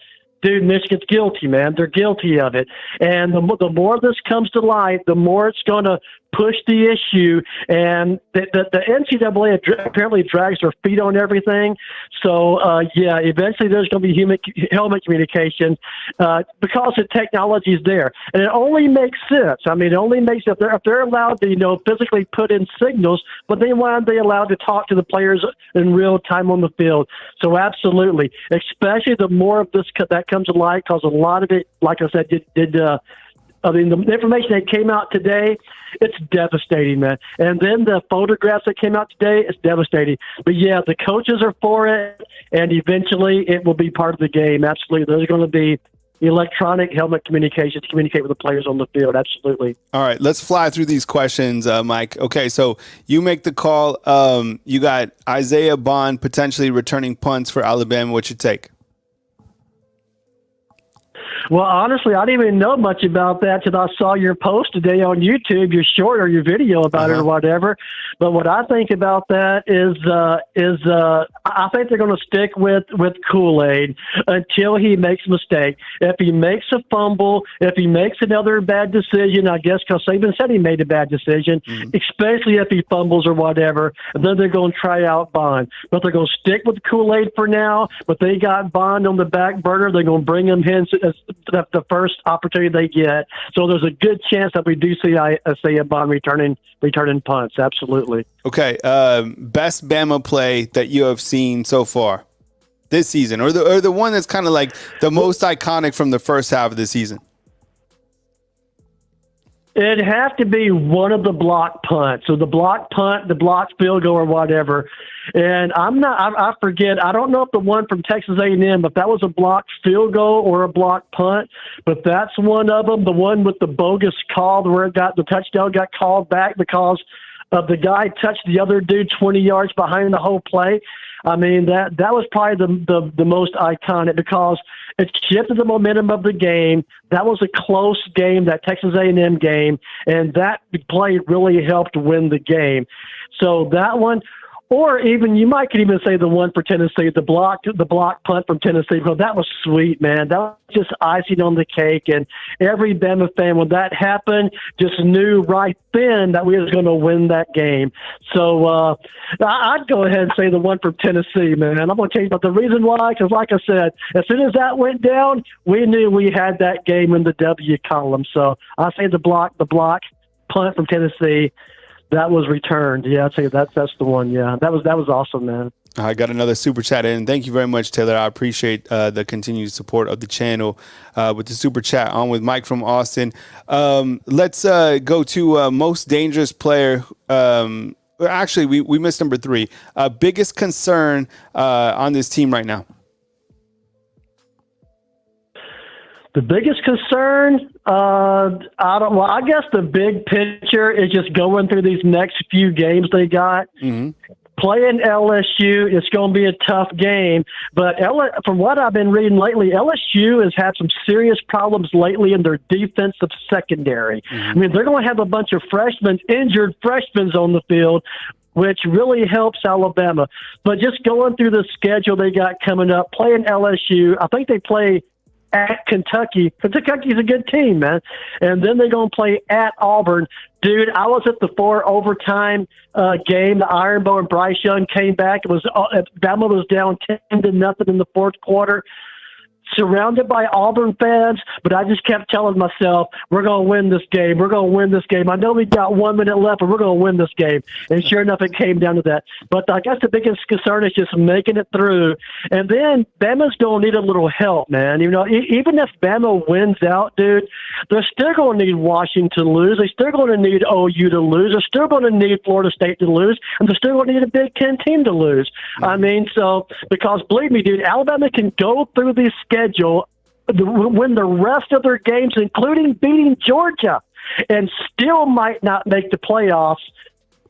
dude, Michigan's guilty, man. They're guilty of it. And the more this comes to light, the more it's going to push the issue. And the NCAA apparently drags their feet on everything. So, yeah, eventually there's going to be helmet communication because the technology is there. And it only makes sense. I mean, it only makes sense if they're allowed to, physically put in signals, but then why aren't they allowed to talk to the players in real time on the field? So absolutely, especially the more of this that comes to light, because a lot of it, like I said, the information that came out today, it's devastating, man. And then the photographs that came out today, it's devastating. But yeah, the coaches are for it, and eventually it will be part of the game. Absolutely. There's going to be electronic helmet communication to communicate with the players on the field. Absolutely. All right, let's fly through these questions, Mike. Okay, so you make the call. You got Isaiah Bond potentially returning punts for Alabama. What's your take? Well, honestly, I didn't even know much about that till I saw your post today on YouTube, your short or your video about it or whatever. But what I think about that is I think they're going to stick with Kool-Aid until he makes a mistake. If he makes a fumble, if he makes another bad decision, I guess because Saban said he made a bad decision, especially if he fumbles or whatever, then they're going to try out Bond. But they're going to stick with Kool-Aid for now. But they got Bond on the back burner. They're going to bring him in the first opportunity they get. So there's a good chance that we do see Isaiah Bond returning punts. Absolutely. Okay. Best Bama play that you have seen so far this season, or the one that's kind of like the most iconic from the first half of the season? It'd have to be one of the block punts. So the block punt, the block field goal, or whatever. And I forget. I don't know if the one from Texas A&M, if that was a block field goal or a block punt, but that's one of them. The one with the bogus call where the touchdown got called back because of the guy touched the other dude 20 yards behind the whole play. I mean, that was probably the most iconic because it shifted the momentum of the game. That was a close game, that Texas A&M game, and that play really helped win the game. So that one, Or even you could even say the one for Tennessee, the block punt from Tennessee. Well, that was sweet, man. That was just icing on the cake. And every Bama fan, when that happened, just knew right then that we was going to win that game. So I'd go ahead and say the one from Tennessee, man. I'm going to tell you about the reason why, because like I said, as soon as that went down, we knew we had that game in the W column. So I say the block punt from Tennessee. That was returned. Yeah, I'd say that's the one. Yeah, that was awesome, man. I got another super chat in. Thank you very much, Taylor. I appreciate the continued support of the channel with the super chat. On with Mike from Austin. Let's go to most dangerous player. Actually, we missed number 3. Biggest concern on this team right now. The biggest concern, I guess the big picture is just going through these next few games they got. Mm-hmm. Playing LSU, it's going to be a tough game. But from what I've been reading lately, LSU has had some serious problems lately in their defensive secondary. Mm-hmm. I mean, they're going to have a bunch of injured freshmen on the field, which really helps Alabama. But just going through the schedule they got coming up, playing LSU, I think they play at Kentucky. Kentucky's a good team, man. And then they're going to play at Auburn. Dude, I was at the 4 overtime game. The Iron Bowl and Bryce Young came back. It was Bama was down 10-0 in the fourth quarter. Surrounded by Auburn fans, but I just kept telling myself, we're going to win this game. We're going to win this game. I know we got 1 minute left, but we're going to win this game. And sure enough, it came down to that. But I guess the biggest concern is just making it through. And then Bama's going to need a little help, man. You know, even if Bama wins out, dude, they're still going to need Washington to lose. They're still going to need OU to lose. They're still going to need Florida State to lose. And they're still going to need a Big Ten team to lose. I mean, so, because believe me, dude, Alabama can go through these schedule, win the rest of their games, including beating Georgia, and still might not make the playoffs,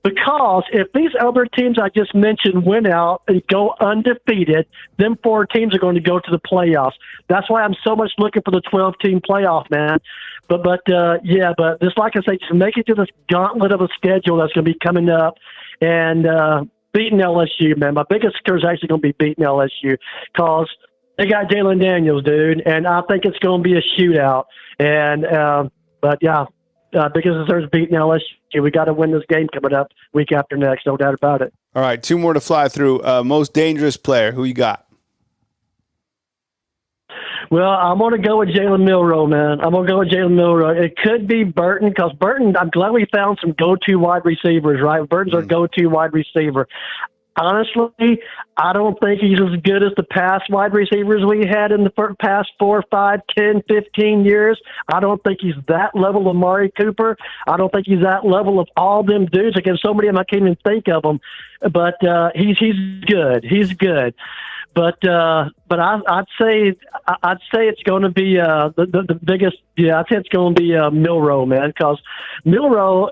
because if these other teams I just mentioned win out and go undefeated, them 4 teams are going to go to the playoffs. That's why I'm so much looking for the 12-team playoff, man. But just like I say, just make it to this gauntlet of a schedule that's going to be coming up, and beating LSU, man. My biggest concern is actually going to be beating LSU, because they got Jalen Daniels, dude, and I think it's going to be a shootout. And because there's beating LSU, we got to win this game coming up week after next, no doubt about it. All right, 2 more to fly through. Most dangerous player, who you got? Well, I'm going to go with Jalen Milroe, man. I'm going to go with Jalen Milroe. It could be Burton, because Burton, I'm glad we found some go-to wide receivers, right? Burton's our go-to wide receiver. Honestly, I don't think he's as good as the past wide receivers we had in the past 4, 5, 10, 15 years. I don't think he's that level of Amari Cooper. I don't think he's that level of all them dudes. Again, so many of them, I can't even think of them. But he's good. He's good. But I'd say it's going to be the biggest. Yeah, I think it's going to be Milroe, man, because Milroe.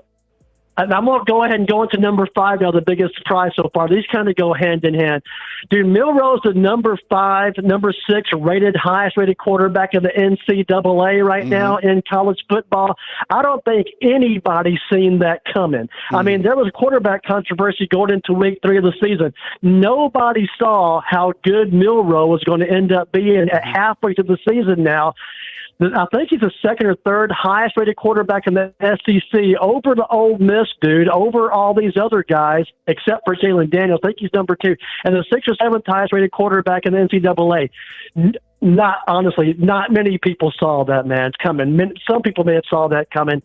And I'm going to go ahead and go into number 5 now, the biggest surprise so far. These kind of go hand in hand. Dude, Milroe's the number 6 highest rated quarterback in the NCAA right now in college football. I don't think anybody's seen that coming. I mean, there was a quarterback controversy going into week 3 of the season. Nobody saw how good Milroe was going to end up being at halfway through the season now. I think he's the 2nd or 3rd highest rated quarterback in the SEC over the Ole Miss dude, over all these other guys, except for Jalen Daniels. I think he's number 2. And the 6th or 7th highest rated quarterback in the NCAA. Not many people saw that, man, coming. Some people may have saw that coming.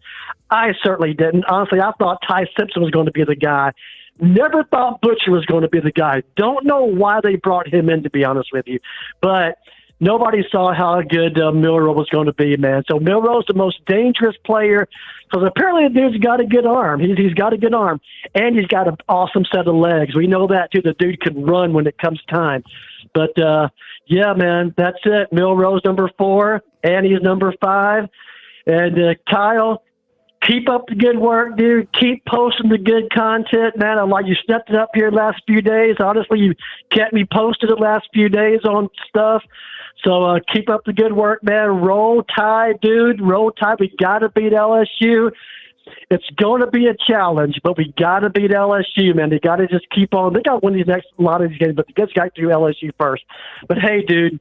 I certainly didn't. Honestly, I thought Ty Simpson was going to be the guy. Never thought Butcher was going to be the guy. Don't know why they brought him in, to be honest with you. But nobody saw how good Milroe was going to be, man. So Milroe's the most dangerous player, because apparently the dude's got a good arm. He's got a good arm, and he's got an awesome set of legs. We know that, too. The dude can run when it comes time. But, yeah, man, that's it. Milroe's number 4, and he's number 5. And, Kyle, keep up the good work, dude. Keep posting the good content, man. I like you stepped it up here the last few days. Honestly, you kept me posted the last few days on stuff. So keep up the good work, man. Roll Tide, dude. Roll Tide. We got to beat LSU. It's going to be a challenge, but we got to beat LSU, man. They got to just keep on. They got to win these next a lot of these games, but they just got to do LSU first. But hey, dude,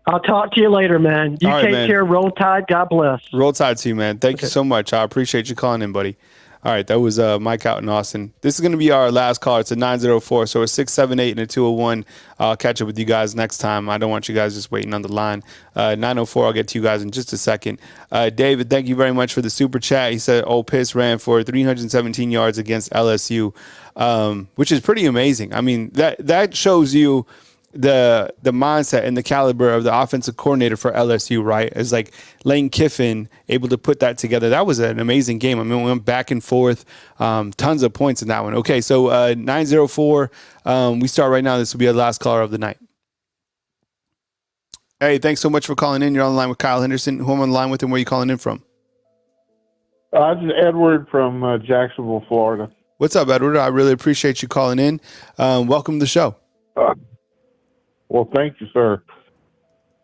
I'll talk to you later, man. You take care. Roll Tide. God bless. Roll Tide to you, man. Thank you so much. I appreciate you calling in, buddy. All right, that was Mike out in Austin. This is going to be our last call. It's a 904, so a 678 and a 201. I'll catch up with you guys next time. I don't want you guys just waiting on the line. 904, I'll get to you guys in just a second. David, thank you very much for the super chat. He said Ole Miss ran for 317 yards against LSU, which is pretty amazing. I mean, that shows you the mindset and the caliber of the offensive coordinator for LSU, right? It's like Lane Kiffin able to put that together. That was an amazing game. I mean, we went back and forth, tons of points in that one. Okay, so 904, we start right now. This will be our last caller of the night. Hey, thanks so much for calling in. You're on the line with Kyle Henderson. Who am I on the line with and where are you calling in from? This is Edward from Jacksonville, Florida. What's up, Edward? I really appreciate you calling in. Welcome to the show. Well, thank you, sir.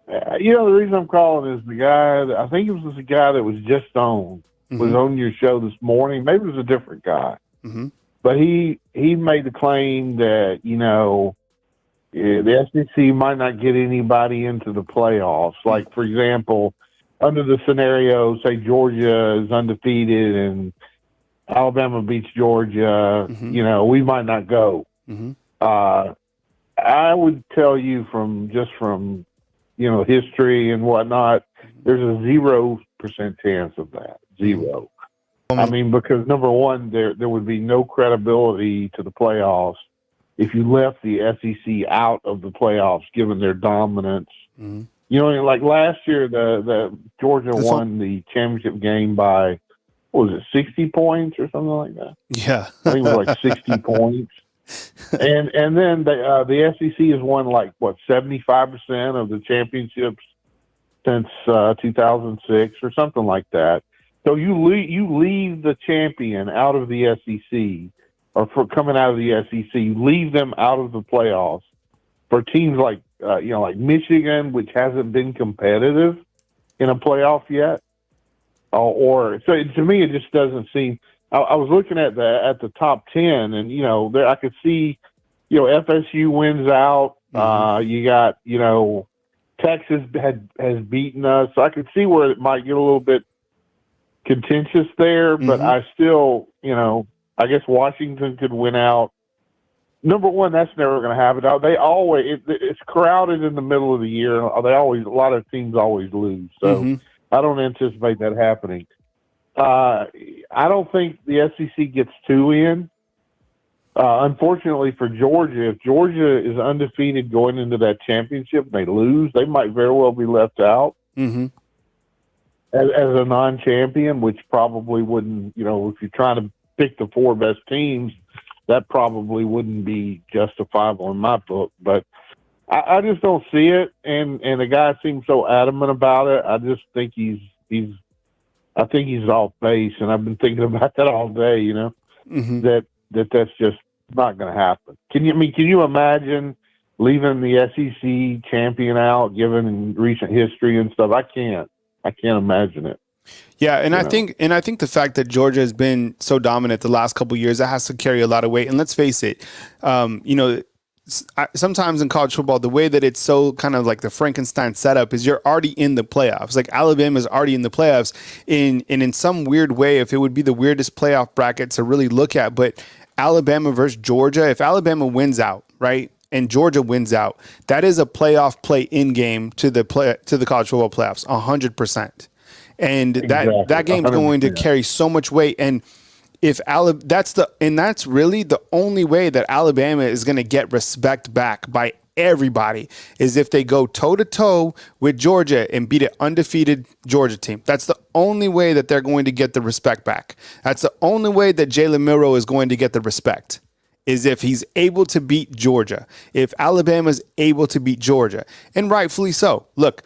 The reason I'm calling is the guy, I think it was the guy that was just on, was on your show this morning. Maybe it was a different guy. But he made the claim that, the SEC might not get anybody into the playoffs. Like, for example, under the scenario, say Georgia is undefeated and Alabama beats Georgia, we might not go. I would tell you from history and whatnot, there's a 0% chance of that. Zero. I mean, because number one, there would be no credibility to the playoffs if you left the SEC out of the playoffs, given their dominance. Like last year, the Georgia won the championship game by, what was it, 60 points or something like that? Yeah. I think it was like 60 points. And then the SEC has won 75% of the championships since 2006 or something like that. So you leave the champion out of the SEC, or for coming out of the SEC, you leave them out of the playoffs for teams like Michigan, which hasn't been competitive in a playoff yet. So to me, it just doesn't seem. I was looking at the top 10, and there I could see, FSU wins out. You got Texas has beaten us, so I could see where it might get a little bit contentious there. But I still, I guess Washington could win out. Number one, that's never going to happen. They always it's crowded in the middle of the year. A lot of teams always lose, so I don't anticipate that happening. I don't think the SEC gets two in. Unfortunately for Georgia, if Georgia is undefeated going into that championship and they lose, they might very well be left out as a non-champion, which probably wouldn't, if you're trying to pick the four best teams, that probably wouldn't be justifiable in my book. But I just don't see it, and the guy seems so adamant about it. I just think I think he's off base, and I've been thinking about that all day. That's just not going to happen. Can you imagine leaving the SEC champion out, given recent history and stuff? I can't imagine it. Yeah, and I think the fact that Georgia has been so dominant the last couple of years, that has to carry a lot of weight. And let's face it, sometimes in college football, the way that it's so kind of like the Frankenstein setup is you're already in the playoffs. Like Alabama's already in the playoffs in some weird way, if it would be the weirdest playoff bracket to really look at. But Alabama versus Georgia, if Alabama wins out, right, and Georgia wins out, that is a playoff play-in game to the college football playoffs, 100%. And that game's 100%. Going to carry so much weight. And that's really the only way that Alabama is going to get respect back by everybody is if they go toe to toe with Georgia and beat an undefeated Georgia team. That's the only way that they're going to get the respect back. That's the only way that Jalen Milroe is going to get the respect, is if he's able to beat Georgia. If Alabama's able to beat Georgia, and rightfully so. Look,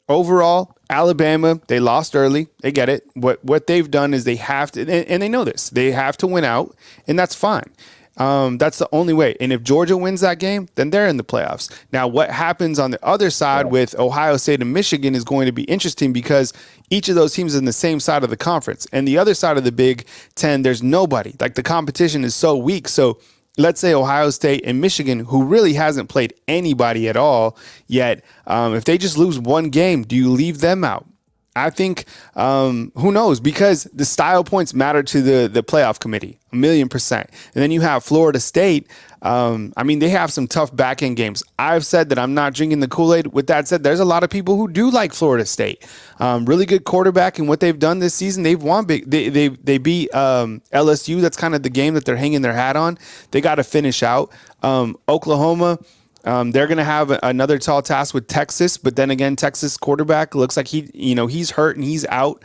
overall, Alabama, they lost early. They get it. What they've done is they have to, and they know this, they have to win out, and that's fine. That's the only way. And if Georgia wins that game, then they're in the playoffs. Now, what happens on the other side with Ohio State and Michigan is going to be interesting because each of those teams is in the same side of the conference. And the other side of the Big Ten, there's nobody. Like, the competition is so weak. So let's say Ohio State and Michigan, who really hasn't played anybody at all yet, if they just lose one game, do you leave them out? I think, who knows, because the style points matter to the playoff committee, 1,000,000%. And then you have Florida State. I mean, they have some tough back end games. I've said that I'm not drinking the Kool-Aid. With that said, there's a lot of people who do like Florida State. Really good quarterback, and what they've done this season, they've won big. They beat LSU. That's kind of the game that they're hanging their hat on. They got to finish out. Oklahoma. They're going to have another tall task with Texas, but then again, Texas quarterback looks like he's hurt and he's out.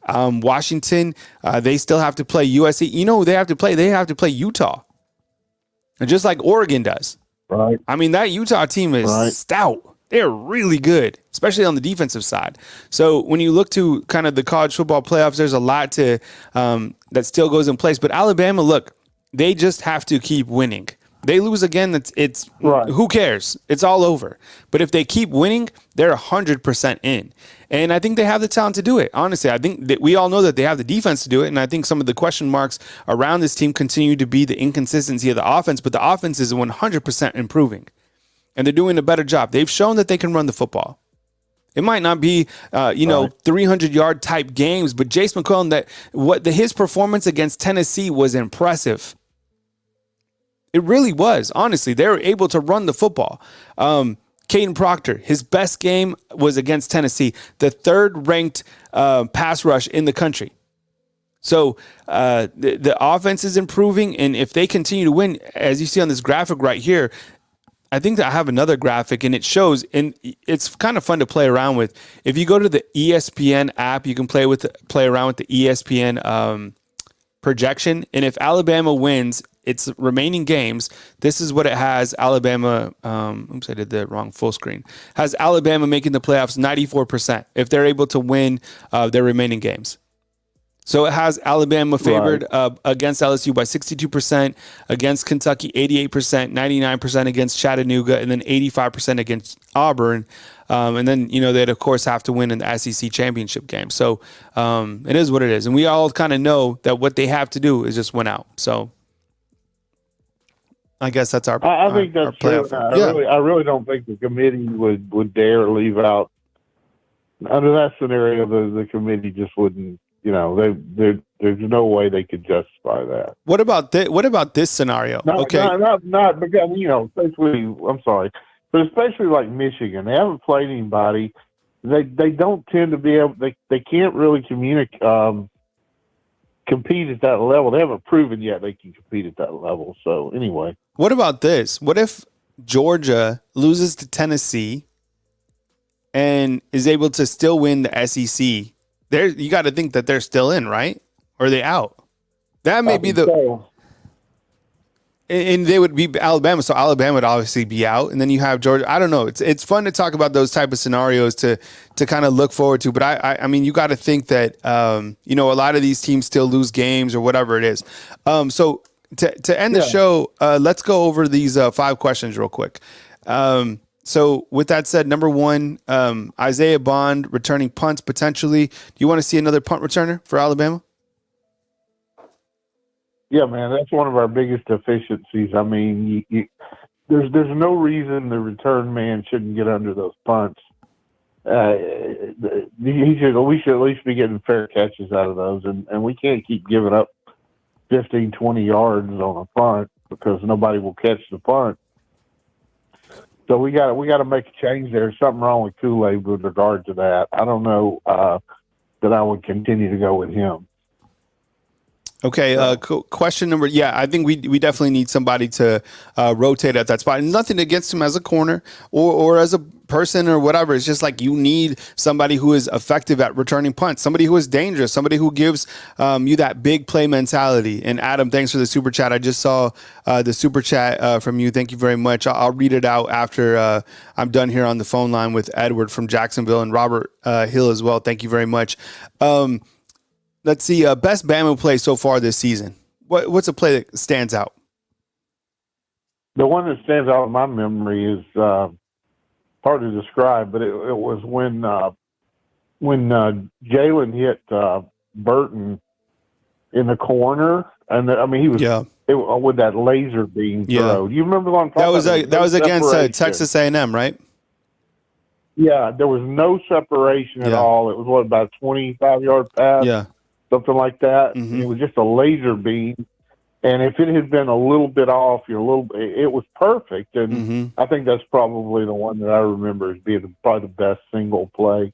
Washington, they still have to play USC. They have to play Utah, just like Oregon does. Right. I mean, that Utah team is stout. They're really good, especially on the defensive side. So when you look to kind of the college football playoffs, there's a lot to that still goes in place. But Alabama, look, they just have to keep winning. They lose again, it's right. Who cares? It's all over. But if they keep winning, they're 100% in. And I think they have the talent to do it. Honestly, I think that we all know that they have the defense to do it. And I think some of the question marks around this team continue to be the inconsistency of the offense. But the offense is 100% improving. And they're doing a better job. They've shown that they can run the football. It might not be, 300-yard type games, but Jace McClellan, his performance against Tennessee was impressive. It really was. Honestly, they were able to run the football. Caden Proctor, his best game was against Tennessee, the third-ranked pass rush in the country. So the offense is improving, and if they continue to win, as you see on this graphic right here, I think that I have another graphic, and it shows, and it's kind of fun to play around with. If you go to the ESPN app, you can play around with the ESPN projection, and if Alabama wins its remaining games, this is what it has. Alabama, oops, I did the wrong full screen. Has Alabama making the playoffs 94% if they're able to win their remaining games. So it has Alabama favored against LSU by 62%, against Kentucky 88%, 99% against Chattanooga, and then 85% against Auburn. And then, they'd, of course, have to win in the SEC championship game. So it is what it is. And we all kind of know that what they have to do is just win out. So I guess that's our I think that's true. I really don't think the committee would dare leave out. Under that scenario, the committee just wouldn't. There's no way they could justify that. What about this scenario? Not because especially. I'm sorry, but especially like Michigan, they haven't played anybody. They don't tend to be able. They can't really compete at that level. They haven't proven yet they can compete at that level. So anyway, what about this? What if Georgia loses to Tennessee and is able to still win the SEC? You got to think that they're still in, right? Or are they out? That may be and they would be Alabama, so Alabama would obviously be out, and then you have Georgia. I don't know. It's fun to talk about those type of scenarios to kind of look forward to. But I mean, you got to think that a lot of these teams still lose games or whatever it is. So to end the show, let's go over these 5 questions real quick. So with that said, number 1, Isaiah Bond returning punts potentially. Do you want to see another punt returner for Alabama? Yeah, man, that's one of our biggest deficiencies. I mean, there's no reason the return man shouldn't get under those punts. We should at least be getting fair catches out of those, and we can't keep giving up 15, 20 yards on a punt because nobody will catch the punt. So we got to make a change there. Something wrong with Kool-Aid with regard to that. I don't know that I would continue to go with him. Okay, question number. Yeah, I think we definitely need somebody to rotate at that spot. And nothing against him as a corner or as a person or whatever. It's just like you need somebody who is effective at returning punts, somebody who is dangerous, somebody who gives you that big play mentality. And Adam, thanks for the super chat. I just saw the super chat from you. Thank you very much. I'll read it out after I'm done here on the phone line with Edward from Jacksonville and Robert Hill as well. Thank you very much. Let's see. Best Bama play so far this season. What's a play that stands out? The one that stands out in my memory is hard to describe, but it was when Jalen hit Burton in the corner, and he was with that laser beam throw. Do you remember the one? That was against Texas A&M, right? Yeah, there was no separation at all. It was about a 25-yard pass, something like that. Mm-hmm. It was just a laser beam, and if it had been a little bit off, it was perfect. And I think that's probably the one that I remember as being probably the best single play.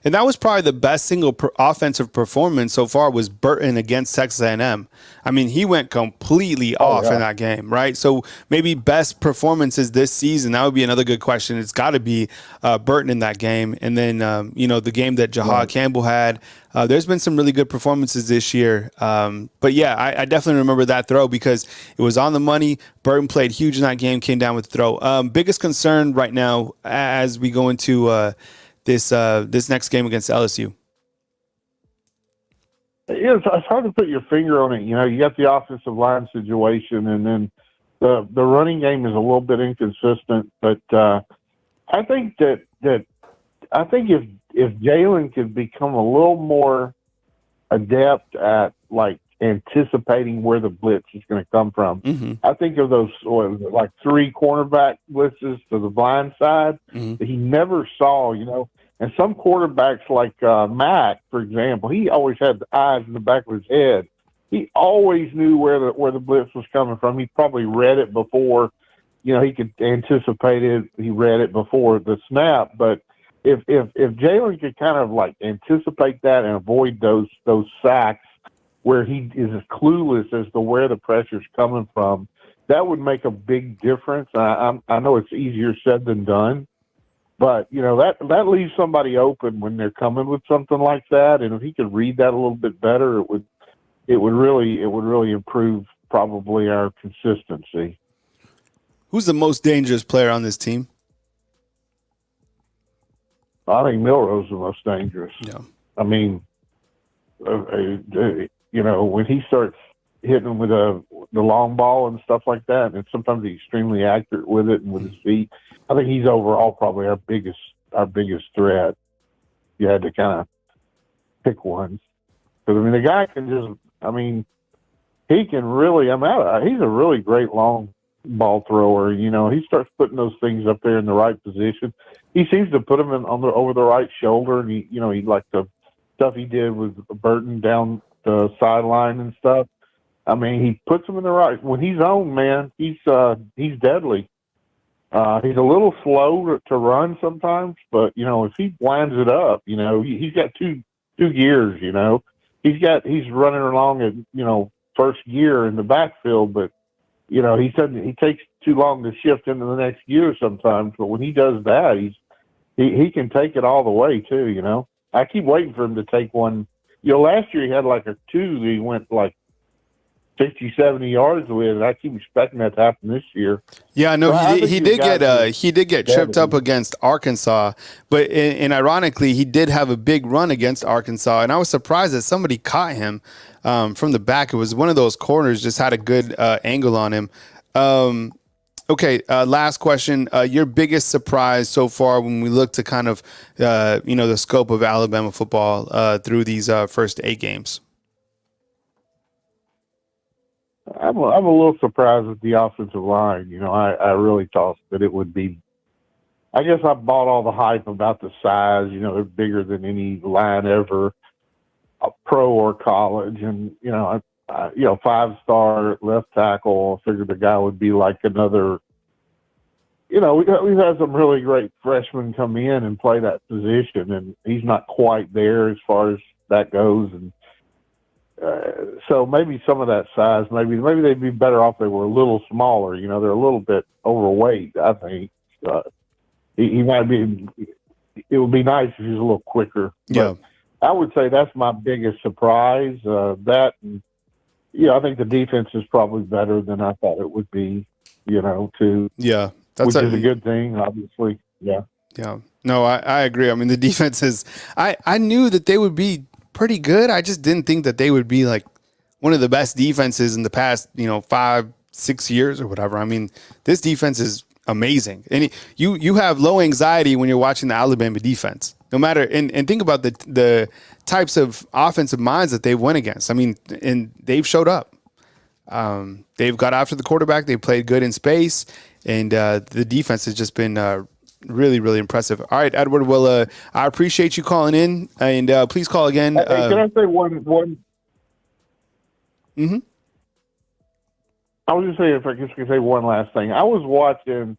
And that was probably the best single offensive performance so far was Burton against Texas A&M. I mean, he went completely off in that game, right? So maybe best performances this season, that would be another good question. It's got to be Burton in that game. And then, the game that Jahad Campbell had. There's been some really good performances this year. But, yeah, I definitely remember that throw because it was on the money. Burton played huge in that game, came down with the throw. Biggest concern right now as we go into this next game against LSU? It's hard to put your finger on it. You got the offensive line situation, and then the running game is a little bit inconsistent. But I think if Jalen could become a little more adept at anticipating where the blitz is going to come from. I think of those 3 cornerback blitzes to the blind side that he never saw, And some quarterbacks like Mack, for example, he always had the eyes in the back of his head. He always knew where the blitz was coming from. He probably read it before, he could anticipate it. He read it before the snap. But if Jalen could kind of anticipate that and avoid those sacks where he is as clueless as to where the pressure's coming from, that would make a big difference. I know it's easier said than done. But, that leaves somebody open when they're coming with something like that. And if he could read that a little bit better, it would really improve probably our consistency. Who's the most dangerous player on this team? I think Milroe's the most dangerous. Yeah. I mean, when he starts hitting with the long ball and stuff like that, and sometimes he's extremely accurate with it and with his feet, I think he's overall probably our biggest threat. You had to kind of pick one. Because, the guy can he can really, he's a really great long ball thrower. He starts putting those things up there in the right position. He seems to put them over the right shoulder, and he like the stuff he did with Burton down the sideline and stuff. He puts them in the right. When he's on, man, he's deadly. He's a little slow to run sometimes, but if he winds it up, he's got two gears. He's running along at first gear in the backfield, but he said he takes too long to shift into the next gear sometimes. But when he does that, he can take it all the way too. I keep waiting for him to take one. Last year he had a 2 that he went 60, 70 yards with, and I keep expecting that to happen this year. Yeah, no, he did get tripped up against Arkansas, but and ironically, he did have a big run against Arkansas, and I was surprised that somebody caught him from the back. It was one of those corners, just had a good angle on him. Okay, last question. Your biggest surprise so far when we look to kind of, the scope of Alabama football through these first 8 games? I'm a little surprised with the offensive line. I really thought that it would be. I guess I bought all the hype about the size. They're bigger than any line ever, pro or college, and 5-star left tackle. I figured the guy would be like another. We've had some really great freshmen come in and play that position, and he's not quite there as far as that goes, and. So maybe some of that size, maybe they'd be better off if they were a little smaller. They're a little bit overweight, I think. He might be. It would be nice if he was a little quicker. Yeah, but I would say that's my biggest surprise. I think the defense is probably better than I thought it would be. Too. Yeah, which is a good thing, obviously. Yeah. Yeah. No, I agree. The defense is. I knew that they would be pretty good. I just didn't think that they would be one of the best defenses in the past, 5, 6 years or whatever. I mean, this defense is amazing. And you have low anxiety when you're watching the Alabama defense. No matter, and think about the types of offensive minds that they've went against. I mean, and they've showed up. They've got after the quarterback. They played good in space, and the defense has just been really, really impressive. All right, Edward. Well, I appreciate you calling in, and please call again. Hey, can I say one? Mm-hmm. I was just saying, if I just could say one last thing. I was watching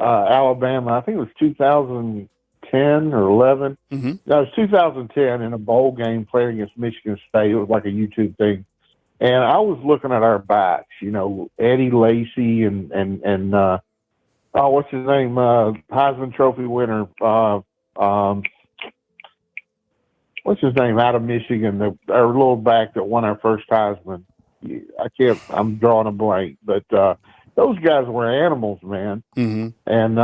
Alabama. I think it was 2010 or 11. Mm-hmm. No, it was 2010 in a bowl game playing against Michigan State. It was like a YouTube thing. And I was looking at our backs, Eddie Lacy and what's his name? Heisman Trophy winner. What's his name? Out of Michigan, our little back that won our first Heisman. I'm drawing a blank, but those guys were animals, man. Mm-hmm. And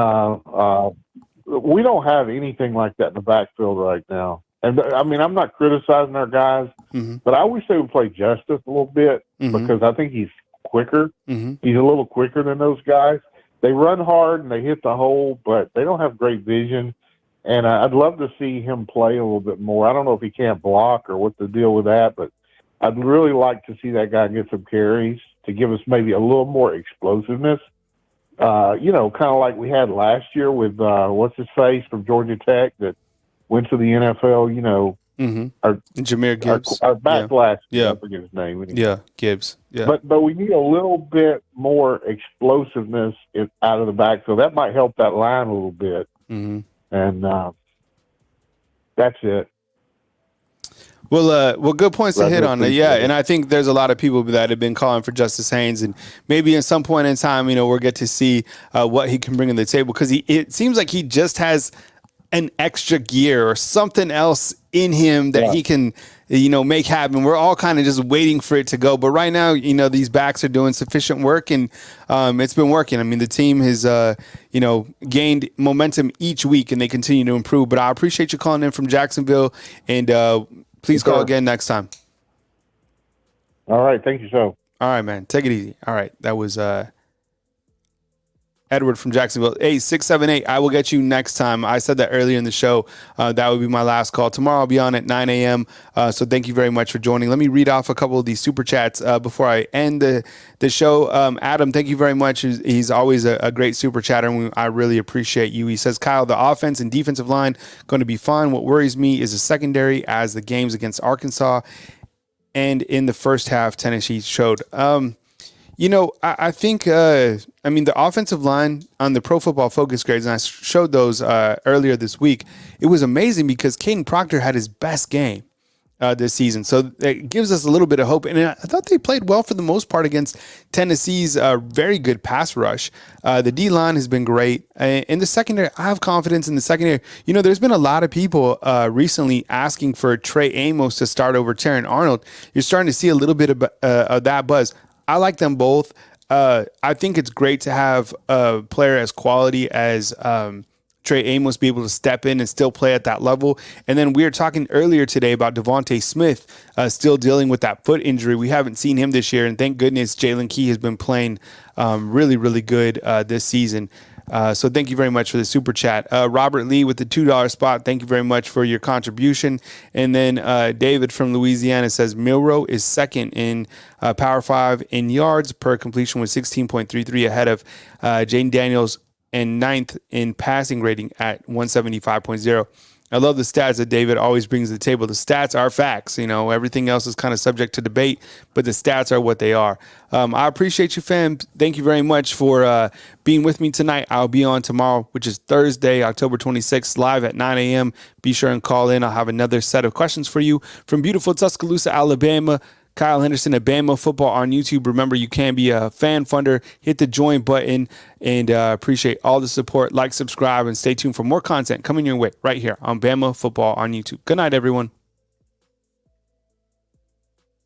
we don't have anything like that in the backfield right now. And I mean, I'm not criticizing our guys, mm-hmm. but I wish they would play Justice a little bit mm-hmm. because I think he's quicker. Mm-hmm. He's a little quicker than those guys. They run hard and they hit the hole, but they don't have great vision. And I'd love to see him play a little bit more. I don't know if he can't block or what the deal with that, but I'd really like to see that guy get some carries to give us maybe a little more explosiveness. Kind of like we had last year with what's his face from Georgia Tech that went to the NFL. Mm-hmm. Our Jahmyr Gibbs, our back last year. Yeah. I forget his name. Anyway. Yeah, Gibbs. Yeah, but we need a little bit more explosiveness out of the backfield. That might help that line a little bit. Mm-hmm. And that's it. Well, good points to hit on. Yeah, and I think there's a lot of people that have been calling for Justice Haynes, and maybe at some point in time, we'll get to see what he can bring to the table, because it seems like he just has an extra gear or something else in him that he can, make happen. We're all kind of just waiting for it to go. But right now, these backs are doing sufficient work, and it's been working. I mean, the team has, gained momentum each week, and they continue to improve. But I appreciate you calling in from Jacksonville, and please call again next time. All right. Thank you, so. All right, man. Take it easy. All right. That was Edward from Jacksonville. Hey, 678, I will get you next time. I said that earlier in the show. That would be my last call. Tomorrow I'll be on at 9 a.m. So thank you very much for joining. Let me read off a couple of these super chats before I end the show. Adam, thank you very much. He's always a great super chatter, and I really appreciate you. He says, Kyle, the offense and defensive line going to be fine. What worries me is the secondary, as the games against Arkansas and in the first half Tennessee showed. I think, the offensive line on the Pro Football Focus grades, and I showed those earlier this week, it was amazing because Caden Proctor had his best game this season. So it gives us a little bit of hope. And I thought they played well for the most part against Tennessee's very good pass rush. The D-line has been great. In the secondary, I have confidence in the secondary. There's been a lot of people recently asking for Trey Amos to start over Terran Arnold. You're starting to see a little bit of that buzz. I like them both. I think it's great to have a player as quality as Trey Amos be able to step in and still play at that level. And then we were talking earlier today about Devontae Smith still dealing with that foot injury. We haven't seen him this year, and thank goodness Jalen Key has been playing really, really good this season. So thank you very much for the super chat. Robert Lee with the $2 spot. Thank you very much for your contribution. And then David from Louisiana says Milroe is second in Power 5 in yards per completion with 16.33 ahead of Jaden Daniels, and ninth in passing rating at 175.0. I love the stats that David always brings to the table. The stats are facts. Everything else is kind of subject to debate, but the stats are what they are. I appreciate you, fam. Thank you very much for being with me tonight. I'll be on tomorrow, which is Thursday, October 26th, live at 9 a.m. Be sure and call in. I'll have another set of questions for you from beautiful Tuscaloosa, Alabama. Kyle Henderson at Bama Football on YouTube. Remember, you can be a fan funder. Hit the join button, and appreciate all the support. Like, subscribe, and stay tuned for more content coming your way right here on Bama Football on YouTube. Good night, everyone.